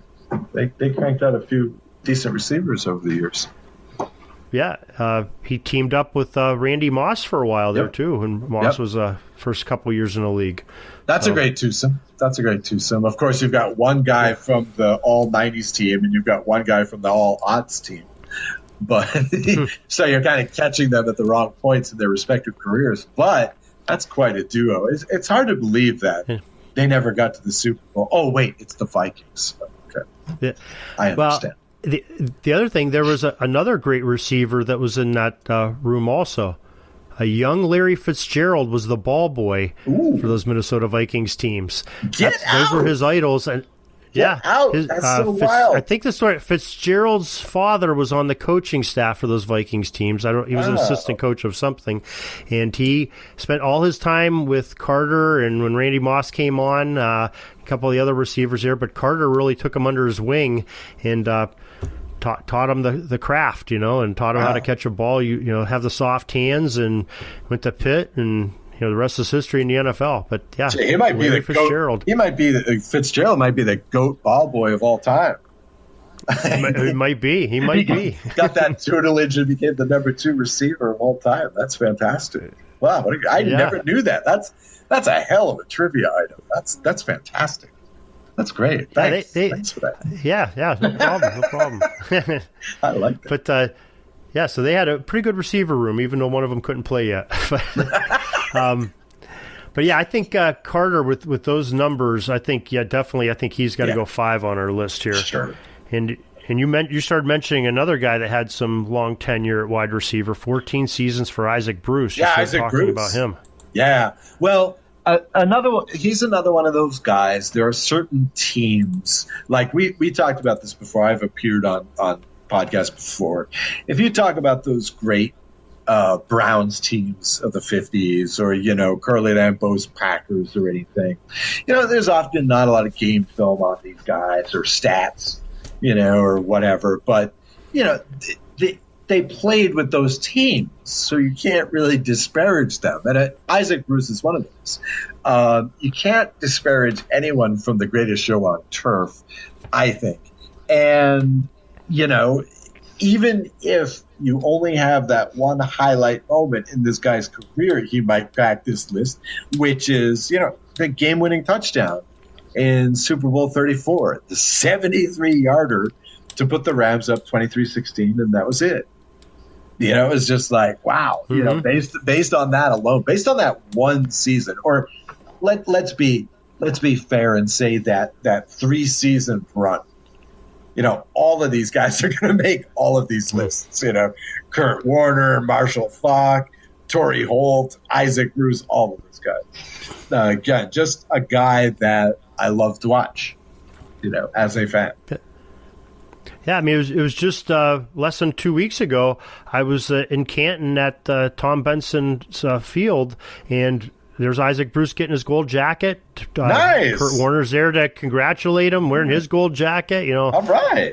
They cranked out a few decent receivers over the years. Yeah, he teamed up with Randy Moss for a while there, too, and Moss was first couple years in the league. That's a great twosome. Of course, you've got one guy from the all-90s team, and you've got one guy from the all-aughts team. But so you're kind of catching them at the wrong points in their respective careers. But that's quite a duo. It's hard to believe that they never got to the Super Bowl. Oh, wait, it's the Vikings. Okay. Yeah. I understand. Well, the other thing, there was another great receiver that was in that room also. A young Larry Fitzgerald was the ball boy for those Minnesota Vikings teams. Those were his idols. And out. That's so wild. I think the story, Fitzgerald's father was on the coaching staff for those Vikings teams. He was an assistant coach of something, and he spent all his time with Carter, and when Randy Moss came on, a couple of the other receivers there, but Carter really took him under his wing and taught him the craft, and taught him how to catch a ball, have the soft hands, and went to Pitt, and the rest is history in the NFL. But he might be the Fitzgerald. Fitzgerald might be the GOAT ball boy of all time. He might be. He might be. Got that tutelage and became the number 2 receiver of all time. That's fantastic. Wow, I never knew that. That's a hell of a trivia item. That's fantastic. That's great. Thanks. Thanks for that. Yeah, no problem. I like that. But so they had a pretty good receiver room, even though one of them couldn't play yet. But I think Carter with those numbers, I think definitely, I think he's got to go 5 on our list here. Sure. And you started mentioning another guy that had some long tenure at wide receiver, 14 seasons for Isaac Bruce. Isaac Bruce. About him. Yeah. Well, he's another one of those guys. There are certain teams, like we talked about this before. I've appeared on podcasts before. If you talk about those great Browns teams of the 50s, or Curly Lambeau's Packers or anything, there's often not a lot of game film on these guys or stats, or whatever. But they played with those teams, so you can't really disparage them. And Isaac Bruce is one of those. You can't disparage anyone from the greatest show on turf, I think. And even if you only have that one highlight moment in this guy's career, he might crack this list, which is, the game-winning touchdown in Super Bowl 34, the 73-yarder to put the Rams up 23-16, and that was it. You know, it was just like, wow. You know, based on that alone, based on that one season, or let's be fair and say that 3-season run. You know, all of these guys are going to make all of these lists. You know, Kurt Warner, Marshall Faulk, Torrey Holt, Isaac Bruce, all of those guys. Again, just a guy that I love to watch, you know, as a fan. Yeah, I mean, it was just less than 2 weeks ago. I was in Canton at Tom Benson's field, and there's Isaac Bruce getting his gold jacket. Nice. Kurt Warner's there to congratulate him, wearing his gold jacket. You know, all right.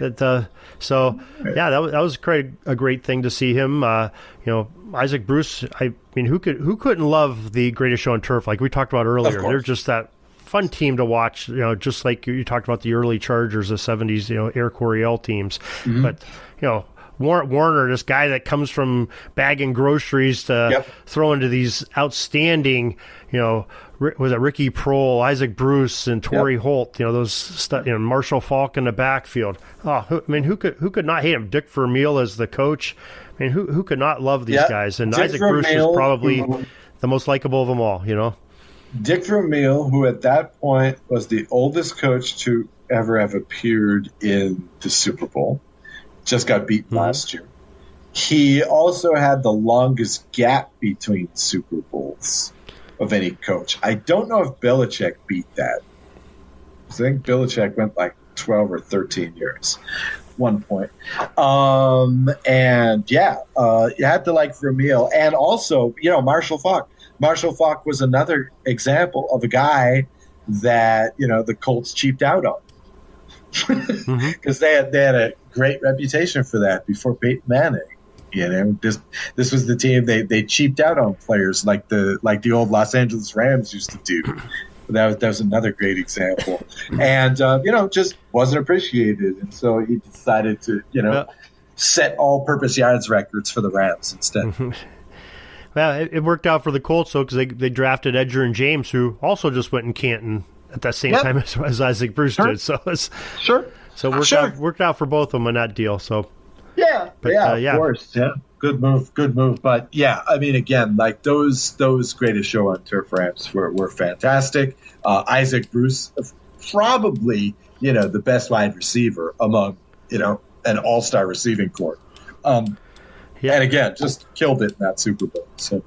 So yeah, that was a great thing to see him. You know, Isaac Bruce. I mean, who couldn't love the Greatest Show on Turf? Like we talked about earlier, they're just that fun team to watch. You know, just like you talked about the early Chargers, the '70s. You know, Air Coryell teams, but you know. Warner, this guy that comes from bagging groceries to throw into these outstanding, you know, was it Ricky Prohl, Isaac Bruce, and Torrey Holt? You know, those you know, Marshall Faulk in the backfield. Oh, I mean, who could not hate him? Dick Vermeil as the coach. I mean, who could not love these guys? And Dick Isaac Vermeil, Bruce was probably the most likable of them all. You know, Dick Vermeil, who at that point was the oldest coach to ever have appeared in the Super Bowl. Just got beaten last year. He also had the longest gap between Super Bowls of any coach. I don't know if Belichick beat that. I think Belichick went like 12 or 13 years at one point. And you had to like Vermeil. And also, you know, Marshall Faulk. Marshall Faulk was another example of a guy that, you know, the Colts cheaped out on. Because they had a great reputation for that before Peyton Manning. You know, this was the team they cheaped out on players like the old Los Angeles Rams used to do. That was another great example, and you know, just wasn't appreciated, and so he decided to set all-purpose yards records for the Rams instead. Well, it worked out for the Colts though, because they drafted Edger and James, who also just went in Canton at that same time as Isaac Bruce did. So it's so it worked out for both of them in that deal. So of course, good move. But yeah, I mean, again, like those Greatest Show on Turf Rams were fantastic. Isaac Bruce, probably the best wide receiver among an all-star receiving corps. And again, just killed it in that Super Bowl. So.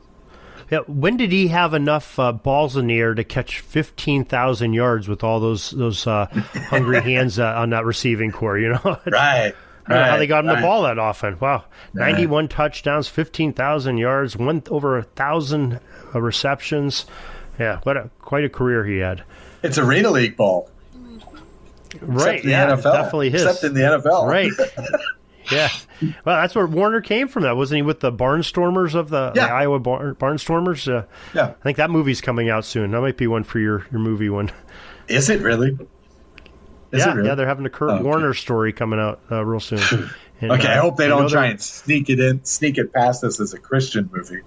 Yeah, when did he have enough balls in the air to catch 15,000 yards with all those hungry hands on that receiving corps? Right. I don't know how they got him the ball that often. Wow, 91 touchdowns, 15,000 yards, over 1,000 receptions. Yeah, quite a career he had. It's Arena League ball, right? The NFL. Definitely his. Except in the NFL, right? Yeah. Well, that's where Warner came from. That wasn't he with the Barnstormers of the Iowa Barnstormers? I think that movie's coming out soon. That might be one for your movie one. Is it really? Yeah, they're having a Kurt Warner story coming out real soon. And, I hope they don't try and sneak it past us as a Christian movie.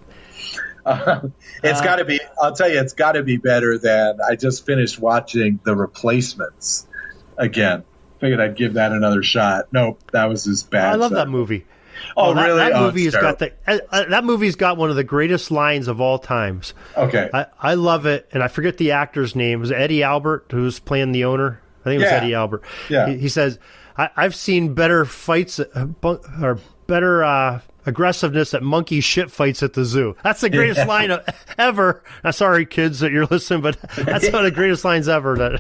It's got to be. I'll tell you, it's got to be better than. I just finished watching The Replacements again. Figured I'd give that another shot. Nope, that was as bad. I love that movie. Really? That movie has got that movie's got one of the greatest lines of all times. Okay, I love it, and I forget the actor's name. It was Eddie Albert who's playing the owner. I think it was Eddie Albert. Yeah, he says, "I've seen better fights or better aggressiveness at monkey shit fights at the zoo." That's the greatest line ever. I'm sorry, kids, that you're listening, but that's one of the greatest lines ever.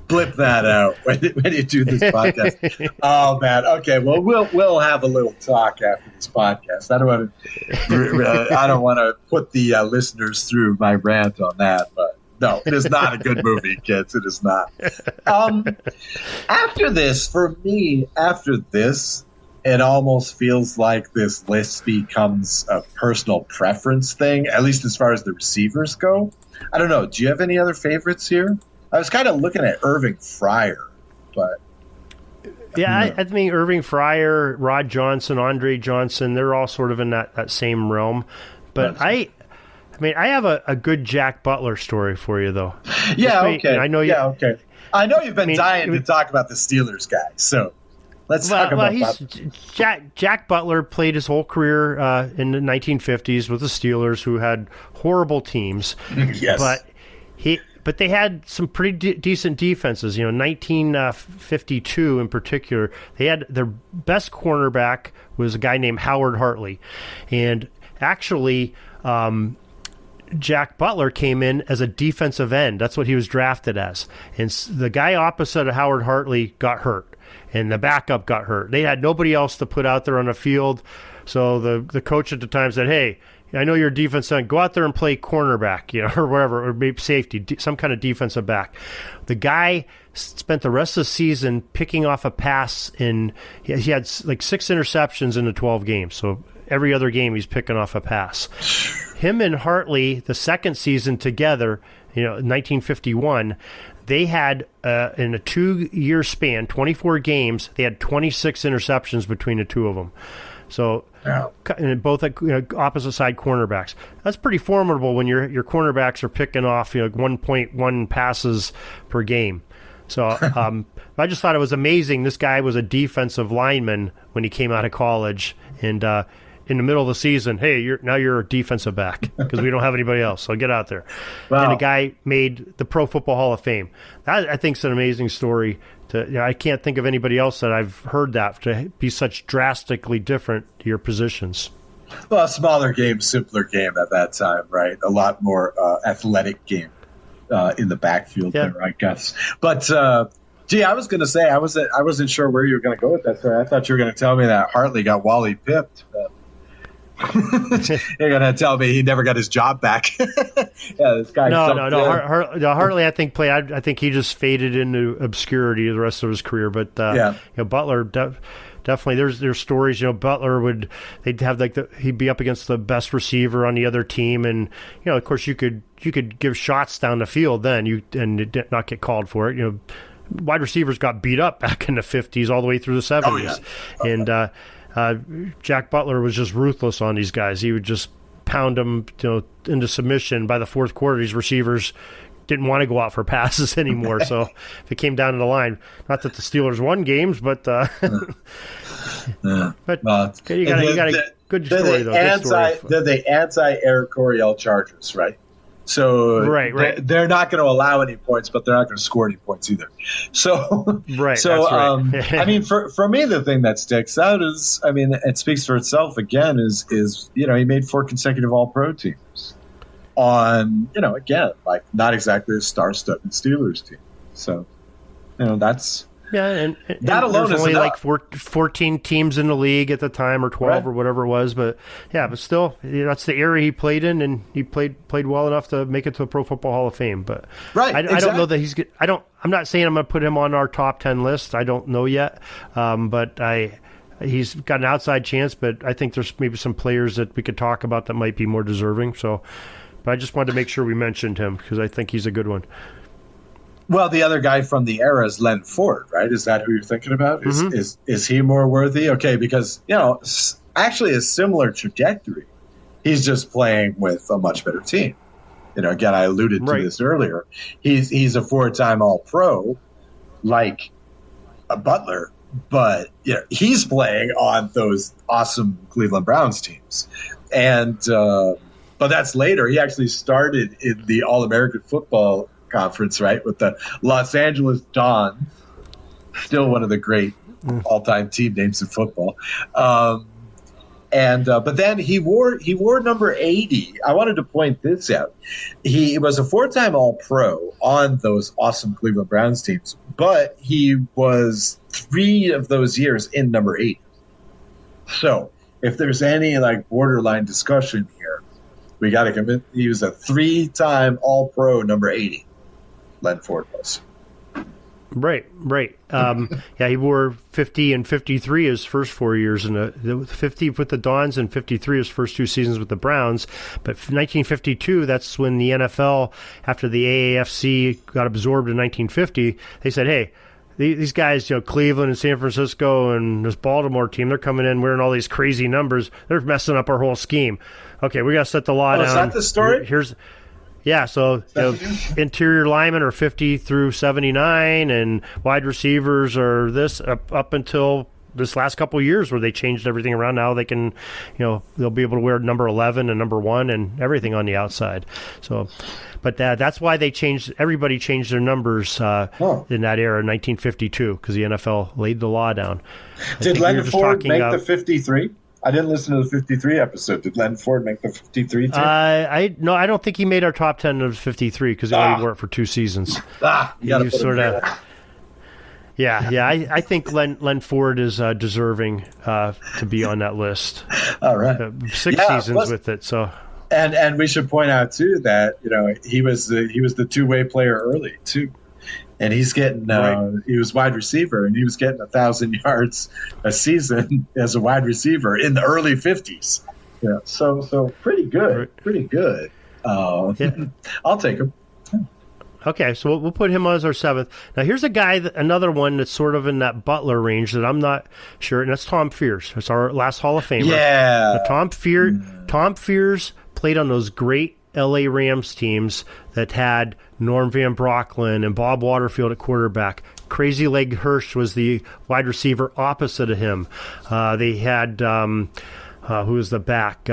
Blip that out when you do this podcast. Oh man, okay. Well, we'll have a little talk after this podcast. I don't want to put the listeners through my rant on that, but. No, it is not a good movie, kids. It is not. After this, it almost feels like this list becomes a personal preference thing, at least as far as the receivers go. I don't know. Do you have any other favorites here? I was kind of looking at Irving Fryer, but... Yeah, I mean, Irving Fryer, Rod Johnson, Andre Johnson, they're all sort of in that same realm. But I mean, I have a good Jack Butler story for you, though. Yeah, okay. I know okay. I know you've been dying to talk about the Steelers guy, so let's talk about that. Jack Butler played his whole career in the 1950s with the Steelers, who had horrible teams. Yes. But they had some pretty decent defenses. 1952 in particular, they had their best cornerback was a guy named Howard Hartley. And actually, Jack Butler came in as a defensive end. That's what he was drafted as. And the guy opposite of Howard Hartley got hurt, and the backup got hurt. They had nobody else to put out there on the field. So the coach at the time said, hey, I know you're a defensive end. Go out there and play cornerback, or whatever, or maybe safety, some kind of defensive back. The guy spent the rest of the season picking off a pass he had like 6 interceptions in the 12 games. So every other game he's picking off a pass. Him and Hartley, the second season together, 1951, they had, in a 2-year span, 24 games, they had 26 interceptions between the two of them. So both opposite side cornerbacks. That's pretty formidable when your cornerbacks are picking off 1.1 passes per game. So I just thought it was amazing. This guy was a defensive lineman when he came out of college, and in the middle of the season, hey, you're a defensive back because we don't have anybody else, so get out there. Wow. And the guy made the Pro Football Hall of Fame. That, I think, is an amazing story. I can't think of anybody else that I've heard that to be such drastically different to your positions. Well, a smaller game, simpler game at that time, right? A lot more athletic game in the backfield there, I guess. But I was going to say I wasn't sure where you were going to go with that story. I thought you were going to tell me that Hartley got Wally pipped. You're going to tell me he never got his job back. This guy. No. Hartley, I think played. I think he just faded into obscurity the rest of his career. But Butler definitely. There's stories. They'd have he'd be up against the best receiver on the other team, and of course you could give shots down the field then and it did not get called for it. Wide receivers got beat up back in the 50s all the way through the 70s, and Jack Butler was just ruthless on these guys. He would just pound them, into submission. By the fourth quarter, these receivers didn't want to go out for passes anymore. So if it came down to the line, not that the Steelers won games, but you got a good story though. They're the anti-Eric Coryell Chargers, right? So right. They're not going to allow any points, but they're not going to score any points either. So right. So that's right. I mean, for me, the thing that sticks out is, I mean, it speaks for itself again. Is he made 4 consecutive All-Pro teams on again, like not exactly a star-studded Steelers team. So that's. Yeah, and that alone is only enough. like 14 teams in the league at the time, or 12 or whatever it was. But but still, that's the era he played in, and he played well enough to make it to the Pro Football Hall of Fame. But I don't know that he's. I'm not saying I'm going to put him on our top 10 list. I don't know yet, but he's got an outside chance. But I think there's maybe some players that we could talk about that might be more deserving. So, but I just wanted to make sure we mentioned him because I think he's a good one. Well, the other guy from the era is Len Ford, right? Is that who you're thinking about? Mm-hmm. Is he more worthy? Okay, because actually a similar trajectory. He's just playing with a much better team. Again, I alluded to this earlier. He's a 4-time All-Pro, like a Butler, but he's playing on those awesome Cleveland Browns teams, and but that's later. He actually started in the All-American Football Conference, right, with the Los Angeles Dons, still one of the great all-time team names in football. But then he wore number 80. I wanted to point this out. He was a 4-time All-Pro on those awesome Cleveland Browns teams, but he was 3 of those years in number 80. So if there's any borderline discussion here, we got to commit. He was a 3-time All-Pro number 80. Len Ford was. Right. He wore 50 and 53 his first 4 years, and the 50 with the Dons and 53 his first 2 seasons with the Browns. But 1952, that's when the NFL, after the AAFC got absorbed in 1950, they said, hey, these guys, Cleveland and San Francisco and this Baltimore team, they're coming in wearing all these crazy numbers. They're messing up our whole scheme. Okay, we got to set the law down. Is that the story? So interior linemen are 50 through 79, and wide receivers are this up until this last couple of years where they changed everything around. Now they can, they'll be able to wear number 11 and number 1 and everything on the outside. So, but that's why everybody changed their numbers in that era, 1952, because the NFL laid the law down. Did Len Ford make the 53? I didn't listen to the 53 episode. Did Len Ford make the 53 too? I don't think he made our top 10 of 53 because he only wore it for 2 seasons. You got to put him there. Yeah. I think Len Ford is deserving to be on that list. All right, 6 seasons with it. So, and we should point out too that he was the two-way player early too, and he's getting he was wide receiver and he was getting 1,000 yards a season as a wide receiver in the early 50s. Yeah, so pretty good, pretty good. I'll take him. Okay, so we'll put him as our 7th. Now, here's a guy, another one that's sort of in that Butler range that I'm not sure, and that's Tom Fears. It's our last Hall of Famer. Yeah. Now, Tom Fears played on those great L.A. Rams teams that had Norm Van Brocklin and Bob Waterfield at quarterback. Crazy Leg Hirsch was the wide receiver opposite of him. They had, who was the back?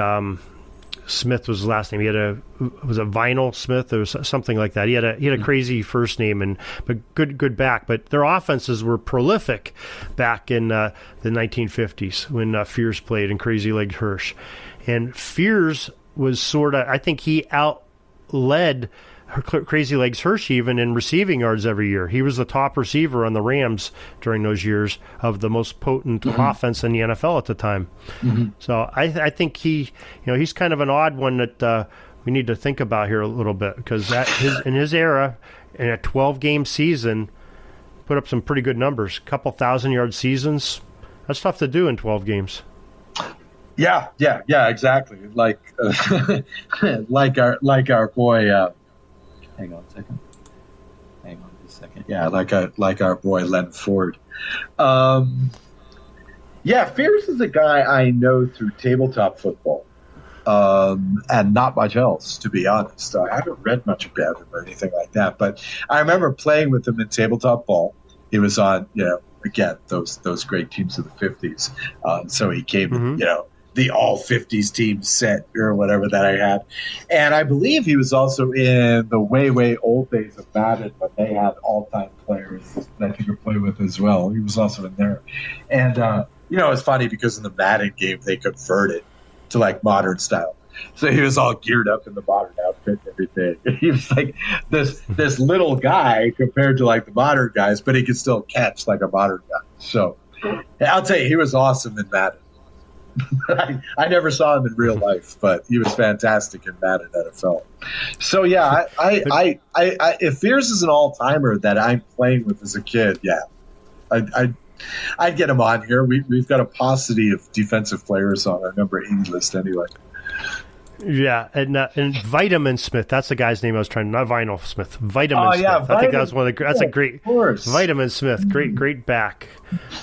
Smith was his last name. He had was a Vinyl Smith or something like that. He had a crazy first name, but good back. But their offenses were prolific back in the 1950s when Fears played and Crazy Leg Hirsch. And Fears was I think he outled Crazy Legs Hirsch even in receiving yards every year. He was the top receiver on the Rams during those years of the most potent offense in the NFL at the time. Mm-hmm. So I think he's kind of an odd one that we need to think about here a little bit because in his era, in a 12-game season, put up some pretty good numbers. A couple 1,000-yard seasons. That's tough to do in 12 games. Yeah, exactly. Like our boy. Hang on a second. Yeah, like our boy Len Ford. Fears is a guy I know through tabletop football, and not much else, to be honest. I haven't read much about him or anything like that, but I remember playing with him in tabletop ball. He was on, again, those great teams of the 50s. So he came, the all 50s team set or whatever that I had. And I believe he was also in the way old days of Madden, but they had all-time players that you could play with as well. He was also in there. And, it's funny because in the Madden game, they converted to like modern style. So he was all geared up in the modern outfit and everything. He was like this little guy compared to like the modern guys, but he could still catch like a modern guy. So I'll tell you, he was awesome in Madden. I never saw him in real life, but he was fantastic in Madden NFL. So yeah, I if Fears is an all-timer that I'm playing with as a kid, I'd get him on here. We've got a paucity of defensive players on our number 8 list anyway. Yeah, and Vitamin Smith. That's the guy's name I was trying. Not Vinyl Smith. Vitamin Smith. I think that was one of the. That's a great. Vitamin Smith. Great back.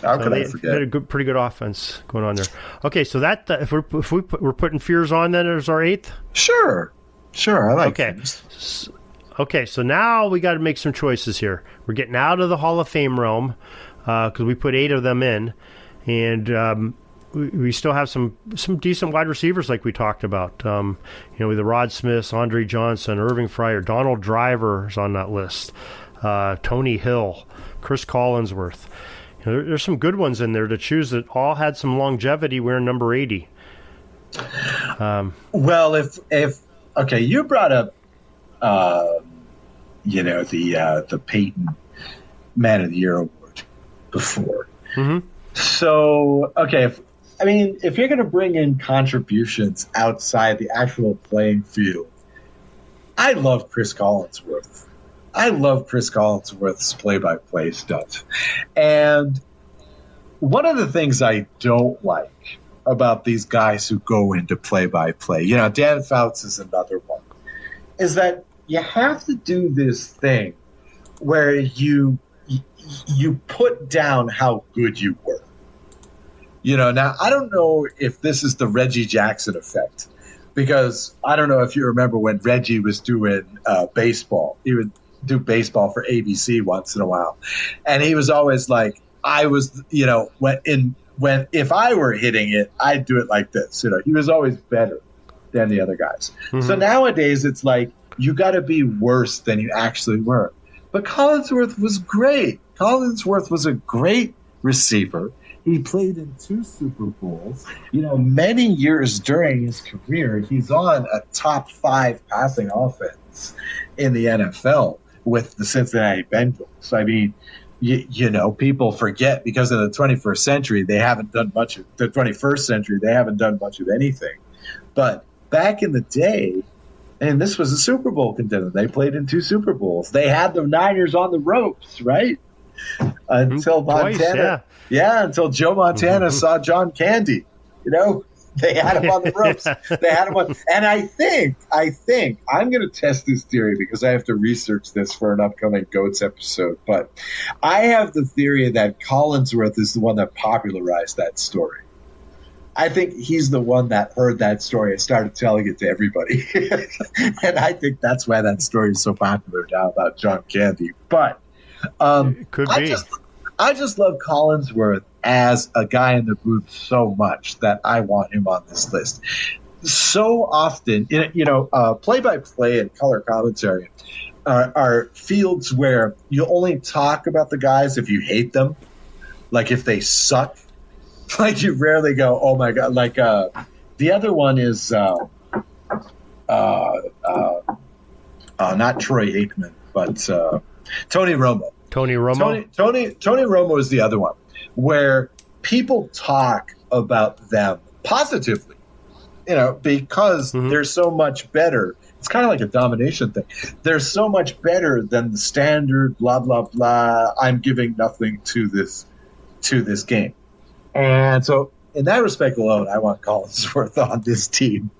How could I forget? Had a pretty good offense going on there. Okay, so that if we're putting Fears on then as our 8th. Sure. I like. Okay, so now we got to make some choices here. We're getting out of the Hall of Fame realm because we put 8 of them in, and. We still have some decent wide receivers like we talked about. With the Rod Smiths, Andre Johnson, Irving Fryer, Donald Driver is on that list. Tony Hill, Chris Collinsworth. There's some good ones in there to choose that all had some longevity wearing number 80. Well, if you brought up the Peyton Man of the Year award before. Mm-hmm. So if you're going to bring in contributions outside the actual playing field, I love Chris Collinsworth. I love Chris Collinsworth's play-by-play stuff. And one of the things I don't like about these guys who go into play-by-play, Dan Fouts is another one, is that you have to do this thing where you you put down how good you were. Now I don't know if this is the Reggie Jackson effect, because I don't know if you remember when Reggie was doing baseball. He would do baseball for ABC once in a while, and he was always like, I was, when if I were hitting it, I'd do it like this. He was always better than the other guys. Mm-hmm. So nowadays it's like you got to be worse than you actually were. But Collinsworth was great. Collinsworth was a great receiver. He played in 2 Super Bowls. Many years during his career, he's on a top 5 passing offense in the NFL with the Cincinnati Bengals. I mean, people forget because in the 21st century, they haven't done much of the 21st century. They haven't done much of anything. But back in the day, and this was a Super Bowl contender. They played in 2 Super Bowls. They had the Niners on the ropes, right? Until Montana. Twice, yeah, until Joe Montana saw John Candy. They had him on the ropes. They had him on. And I think I'm going to test this theory because I have to research this for an upcoming Goats episode. But I have the theory that Collinsworth is the one that popularized that story. I think he's the one that heard that story and started telling it to everybody. And I think that's why that story is so popular now about John Candy. But could be. I just love Collinsworth as a guy in the booth so much that I want him on this list. So often, play-by-play and color commentary are fields where you only talk about the guys if you hate them, like if they suck. Like you rarely go, oh my God. Like the other one is not Troy Aikman, but Tony Romo. Tony Romo is the other one where people talk about them positively, because they're so much better. It's kind of like a domination thing. They're so much better than the standard blah blah blah. I'm giving nothing to this game. And so, in that respect alone, I want Collinsworth on this team.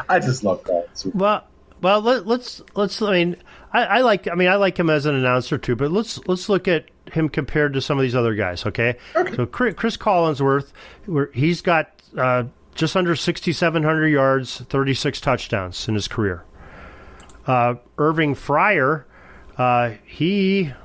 I just love Collinsworth. Well, let's. I mean, I like him as an announcer too. But let's look at him compared to some of these other guys. Okay. So Chris Collinsworth, he's got just under 6,700 yards, 36 touchdowns in his career. Irving Fryer. So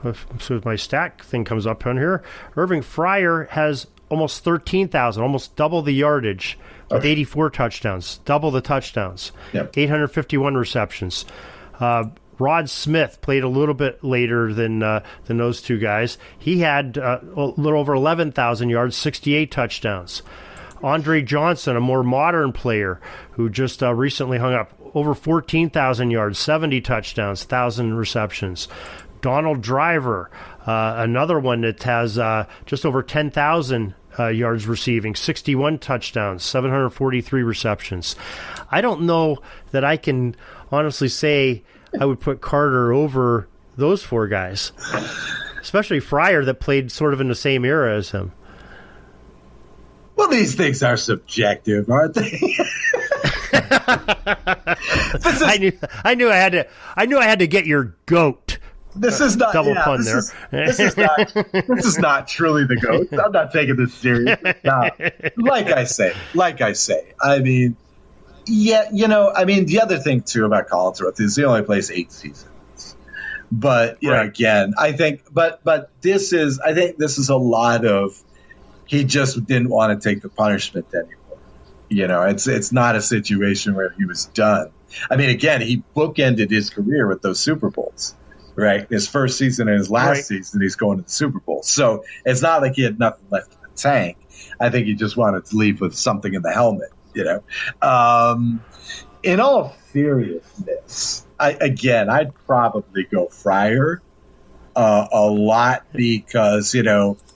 if my stat thing comes up on here, Irving Fryer has almost 13,000, almost double the yardage with 84 touchdowns, double the touchdowns, 851 receptions. Rod Smith played a little bit later than those two guys. He had a little over 11,000 yards, 68 touchdowns. Andre Johnson, a more modern player who just recently hung up, over 14,000 yards, 70 touchdowns, 1,000 receptions. Donald Driver, another one that has just over 10,000 yards receiving, 61 touchdowns, 743 receptions. I don't know that I can honestly say I would put Carter over those 4 guys, especially Fryer that played sort of in the same era as him. Well, these things are subjective, aren't they? I knew I had to get your goat. This is not double pun there. This is not truly the GOAT. I'm not taking this seriously. No. Like I say. I mean, the other thing too about Collinsworth is he only plays 8 seasons. But again, I think this is a lot of he just didn't want to take the punishment anymore. It's not a situation where he was done. I mean, again, he bookended his career with those Super Bowls. Right, his first season and his last season, he's going to the Super Bowl. So it's not like he had nothing left in the tank. I think he just wanted to leave with something in the helmet. In all seriousness, I'd probably go Fryer a lot because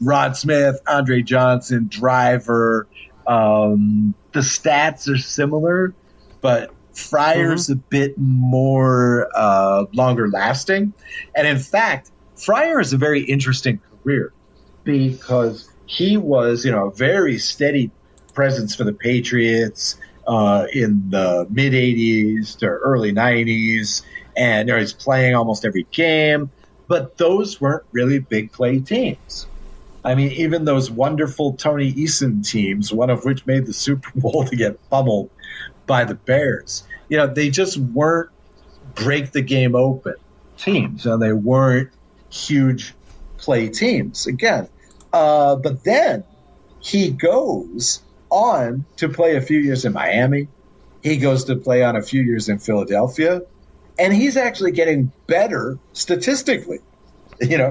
Rod Smith, Andre Johnson, Driver, the stats are similar, but Fryer's a bit more longer lasting. And in fact, Fryer is a very interesting career because he was, a very steady presence for the Patriots in the mid-'80s to early '90s. And he's playing almost every game. but those weren't really big play teams. I mean, even those wonderful Tony Eason teams, one of which made the Super Bowl to get pummeled by the Bears, they just weren't break the game open teams, and they weren't huge play teams again. But then he goes on to play a few years in Miami. He goes to play on a few years in Philadelphia, and he's actually getting better statistically, in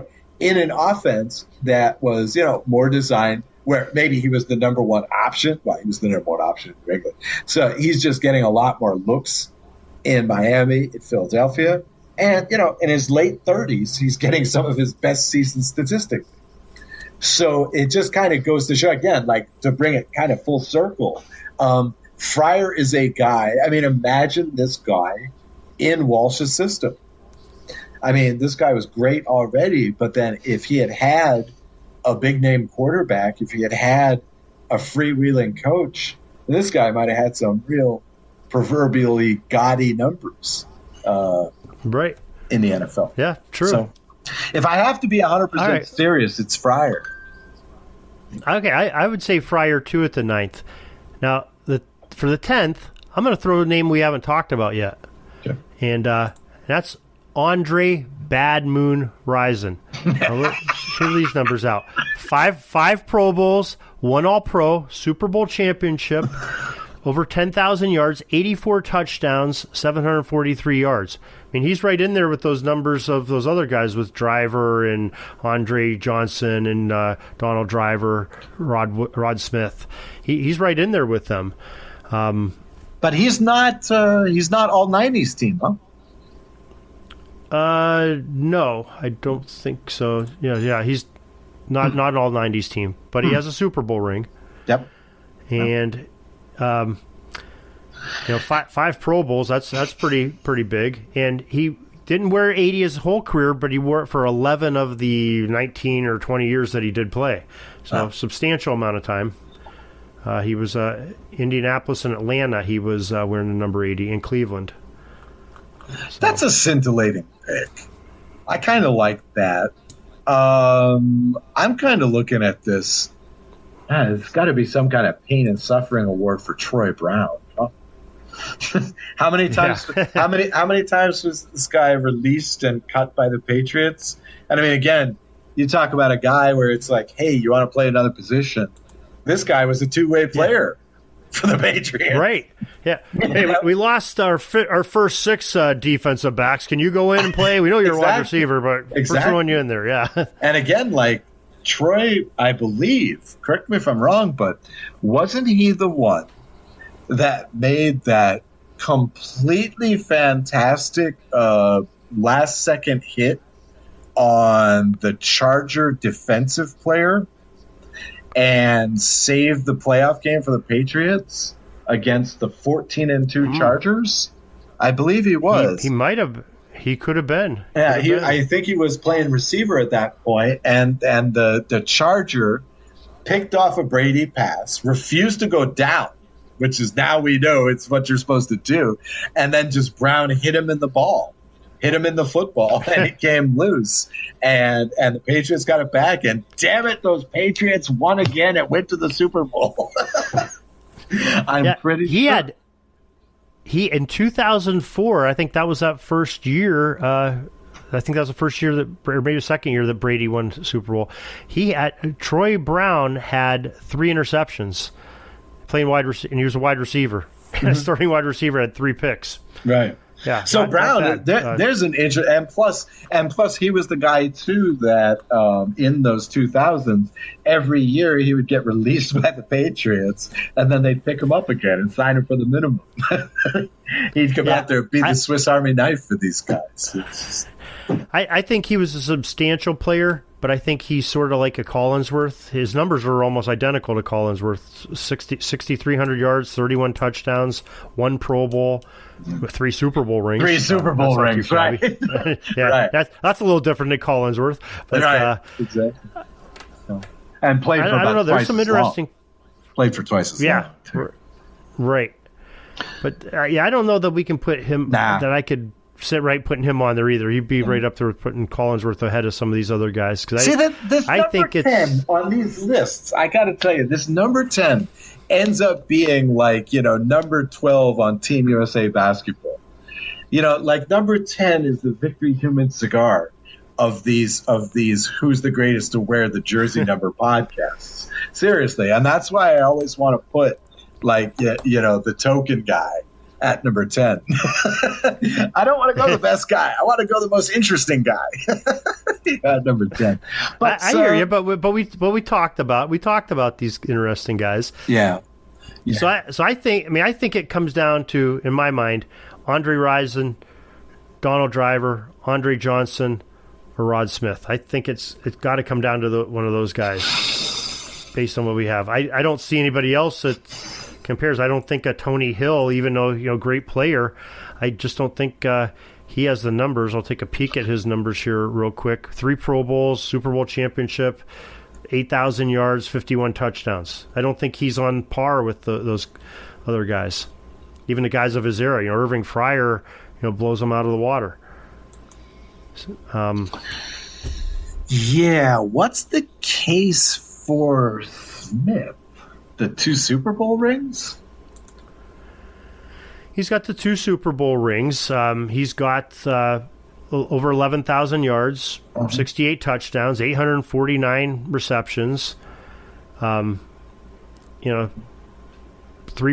an offense that was, more designed where maybe he was the number one option. Well, he was the number one option regularly. So he's just getting a lot more looks in Miami, in Philadelphia. And, in his late 30s, he's getting some of his best seasons statistically. So it just kind of goes to show, again, like to bring it kind of full circle. Fryer is a guy. I mean, imagine this guy in Walsh's system. I mean, this guy was great already, but then if he had a big-name quarterback, if he had a freewheeling coach, this guy might have had some real proverbially gaudy numbers right in the NFL. Yeah, true. So if I have to be 100% serious, it's Fryer. Okay, I would say Fryer, too, at the 9th. Now, for the 10th, I'm going to throw a name we haven't talked about yet. Okay. And that's Andre Bad Moon Rison. Show these numbers out. Five Pro Bowls, 1 All-Pro, Super Bowl championship, over 10,000 yards, 84 touchdowns, 743 yards. I mean, he's right in there with those numbers of those other guys with Driver and Andre Johnson and Donald Driver, Rod Smith. He's right in there with them. But he's not all 90s team, huh? No, I don't think so. Yeah, he's not all 90s team, but he has a Super Bowl ring. Yep. And 5 Pro Bowls, that's pretty big. And he didn't wear 80 his whole career, but he wore it for 11 of the 19 or 20 years that he did play. So substantial amount of time. He was Indianapolis and Atlanta. He was wearing the number 80 in Cleveland. So. That's a scintillating pick. I kind of like that. I'm kind of looking at this. It's got to be some kind of pain and suffering award for Troy Brown. Huh? How many times? Yeah. how many times was this guy released and cut by the Patriots? And I mean, again, you talk about a guy where it's like, hey, you want to play another position? This guy was a two-way player for the Patriots. Right. Yeah. Hey, we lost our first 6 defensive backs. Can you go in and play? We know you're a wide receiver, but we're throwing you in there. Yeah. And again, like Troy, I believe, correct me if I'm wrong, but wasn't he the one that made that completely fantastic last-second hit on the Charger defensive player and saved the playoff game for the Patriots against the 14-2 Chargers? I believe he was. He might have. He could have been. Yeah, I think he was playing receiver at that point, and the Charger picked off a Brady pass, refused to go down, which is now we know it's what you're supposed to do, and then just Brown hit him in the ball. Hit him in the football, and it came loose. And the Patriots got it back. And damn it, those Patriots won again. It went to the Super Bowl. I'm pretty sure. He in 2004, I think that was that first year. I think that was the first year or maybe the second year that Brady won the Super Bowl. Troy Brown had 3 interceptions playing wide receiver, and he was a wide receiver. Mm-hmm. Starting wide receiver had 3 picks. Right. Yeah. So Brown, there's an interest, and plus he was the guy too that in those 2000s, every year he would get released by the Patriots, and then they'd pick him up again and sign him for the minimum. He'd come out there and be the Swiss Army knife for these guys. I think he was a substantial player, but I think he's sort of like a Collinsworth. His numbers are almost identical to Collinsworth: 6,300 yards, 31 touchdowns, 1 Pro Bowl. With 3 Super Bowl rings. 3 Super Bowl rings, right. Yeah, right. That's a little different than Collinsworth. But, right, exactly. And played for about I don't know, there's twice some as interesting... long. Played for twice as long. Yeah, right. But, I don't know that we can put him... That I could sit right putting him on there either. He'd be right up there with putting Collinsworth ahead of some of these other guys. This number 10 on these lists, I got to tell you, this number 10 ends up being like, number 12 on Team USA basketball. Like number 10 is the Victory Human Cigar of these Who's the Greatest to Wear the Jersey Number podcasts. Seriously. And that's why I always want to put like, the token guy at number 10. I don't want to go the best guy. I want to go the most interesting guy at number 10. But I hear you, but we talked about these interesting guys. Yeah. So I think it comes down to, in my mind, Andre Rison, Donald Driver, Andre Johnson, or Rod Smith. I think it's got to come down to one of those guys based on what we have. I don't see anybody else that compares. I don't think a Tony Hill, even though great player, I just don't think he has the numbers. I'll take a peek at his numbers here real quick. 3 Pro Bowls, Super Bowl championship, 8,000 yards, 51 touchdowns. I don't think he's on par with those other guys. Even the guys of his era, Irving Fryer, blows him out of the water. What's the case for Smith? The 2 Super Bowl rings? He's got the 2 Super Bowl rings. He's got over 11,000 yards, 68 touchdowns, 849 receptions. 3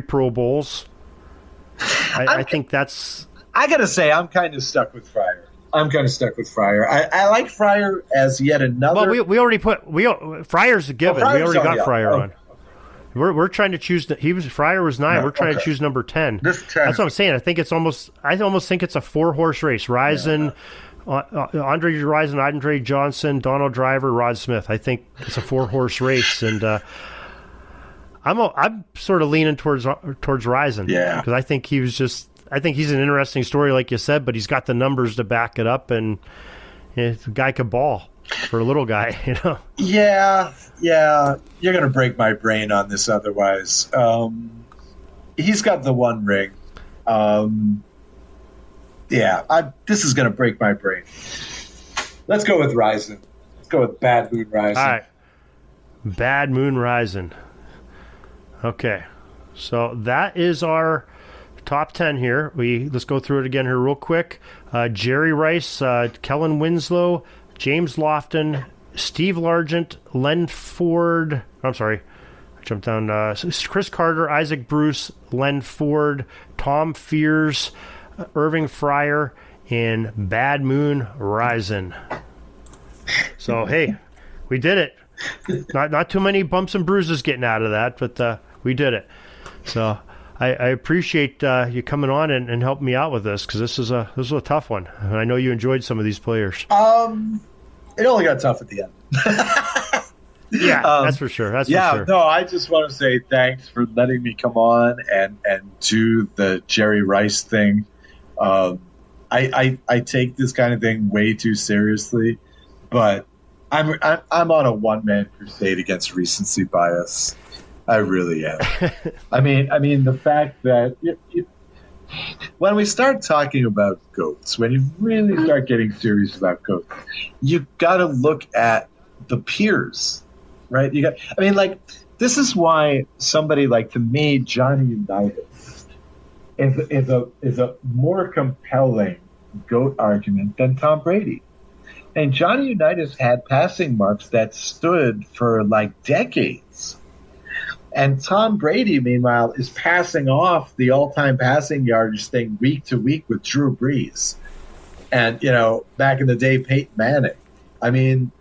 Pro Bowls. I think that's... I got to say, I'm kind of stuck with Fryer. I like Fryer as yet another... Well, we already Fryer's a given. We already got Fryer on. We're trying to choose. Fryer was 9. We're trying to choose number 10. That's what I'm saying. I almost think it's a 4-horse race. Rison, Andre Rison, Andre Johnson, Donald Driver, Rod Smith. I think it's a 4-horse race, and I'm sort of leaning towards Rison. Yeah, because I think he's an interesting story, like you said, but he's got the numbers to back it up, and the guy could ball for a little guy, Yeah, you're going to break my brain on this otherwise. He's got the 1 ring. This is going to break my brain. Let's go with Rison. Let's go with Bad Moon Rison. All right. Bad Moon Rison. Okay. So that is our top 10 here. Let's go through it again here real quick. Jerry Rice, Kellen Winslow, James Lofton, Steve Largent, Len Ford. I'm sorry, I jumped down. Chris Carter, Isaac Bruce, Len Ford, Tom Fears, Irving Fryer, and Bad Moon Rison. So hey, we did it. Not too many bumps and bruises getting out of that, but we did it. So I appreciate you coming on and helping me out with this, because this was a tough one, and I know you enjoyed some of these players. It only got tough at the end. Yeah, that's for sure. That's for sure. No, I just want to say thanks for letting me come on and do the Jerry Rice thing. I take this kind of thing way too seriously, but I'm on a one-man crusade against recency bias. I really am. I mean the fact that when we start talking about GOATs, when you really start getting serious about GOATs, you got to look at the peers, right? This is why somebody like, to me, Johnny Unitas is a more compelling GOAT argument than Tom Brady. And Johnny Unitas had passing marks that stood for like decades. And Tom Brady, meanwhile, is passing off the all-time passing yardage thing week to week with Drew Brees. And, back in the day, Peyton Manning. I mean,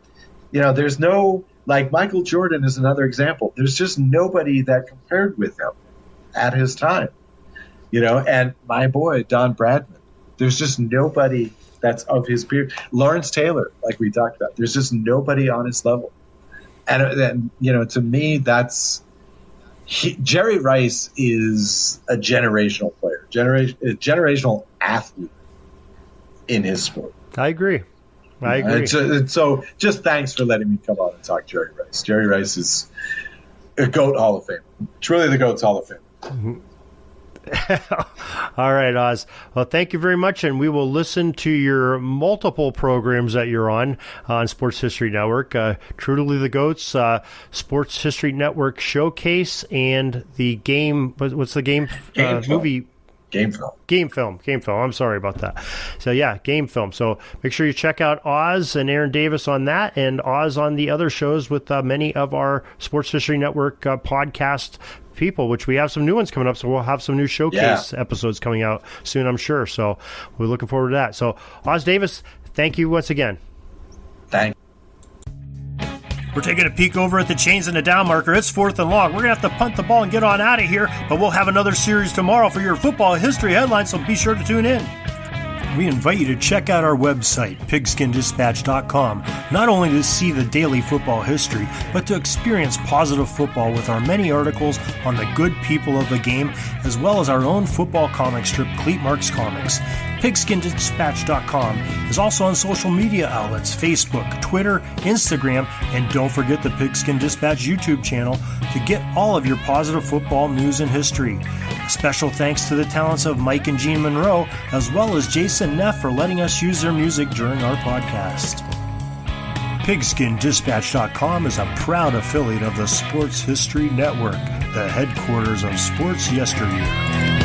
there's no, like, Michael Jordan is another example. There's just nobody that compared with him at his time. And my boy, Don Bradman. There's just nobody that's of his peer. Lawrence Taylor, like we talked about. There's just nobody on his level. And to me, that's... Jerry Rice is a generational player, a generational athlete in his sport. I agree. So just thanks for letting me come on and talk Jerry Rice. Jerry Rice is a GOAT Hall of Fame. Truly the GOAT's Hall of Fame. All right, Oz. Well, thank you very much, and we will listen to your multiple programs that you're on Sports History Network. Truly the Goats, Sports History Network Showcase, and the game. What's the game movie? Game film. Game film. I'm sorry about that. So, yeah, game film. So make sure you check out Oz and Aaron Davis on that, and Oz on the other shows with many of our Sports History Network podcast people, which we have some new ones coming up. So we'll have some new showcase episodes coming out soon, I'm sure. So we're looking forward to that. So, Oz Davis, thank you once again. Thanks. We're taking a peek over at the chains and the down marker. It's 4th and long. We're going to have to punt the ball and get on out of here, but we'll have another series tomorrow for your football history headlines, so be sure to tune in. We invite you to check out our website, pigskindispatch.com, not only to see the daily football history, but to experience positive football with our many articles on the good people of the game, as well as our own football comic strip, Cleat Marks Comics. Pigskindispatch.com is also on social media outlets, Facebook, Twitter, Instagram, and don't forget the Pigskin Dispatch YouTube channel to get all of your positive football news and history. Special thanks to the talents of Mike and Gene Monroe, as well as Jason Neff for letting us use their music during our podcast. PigskinDispatch.com is a proud affiliate of the Sports History Network, the headquarters of sports yesteryear.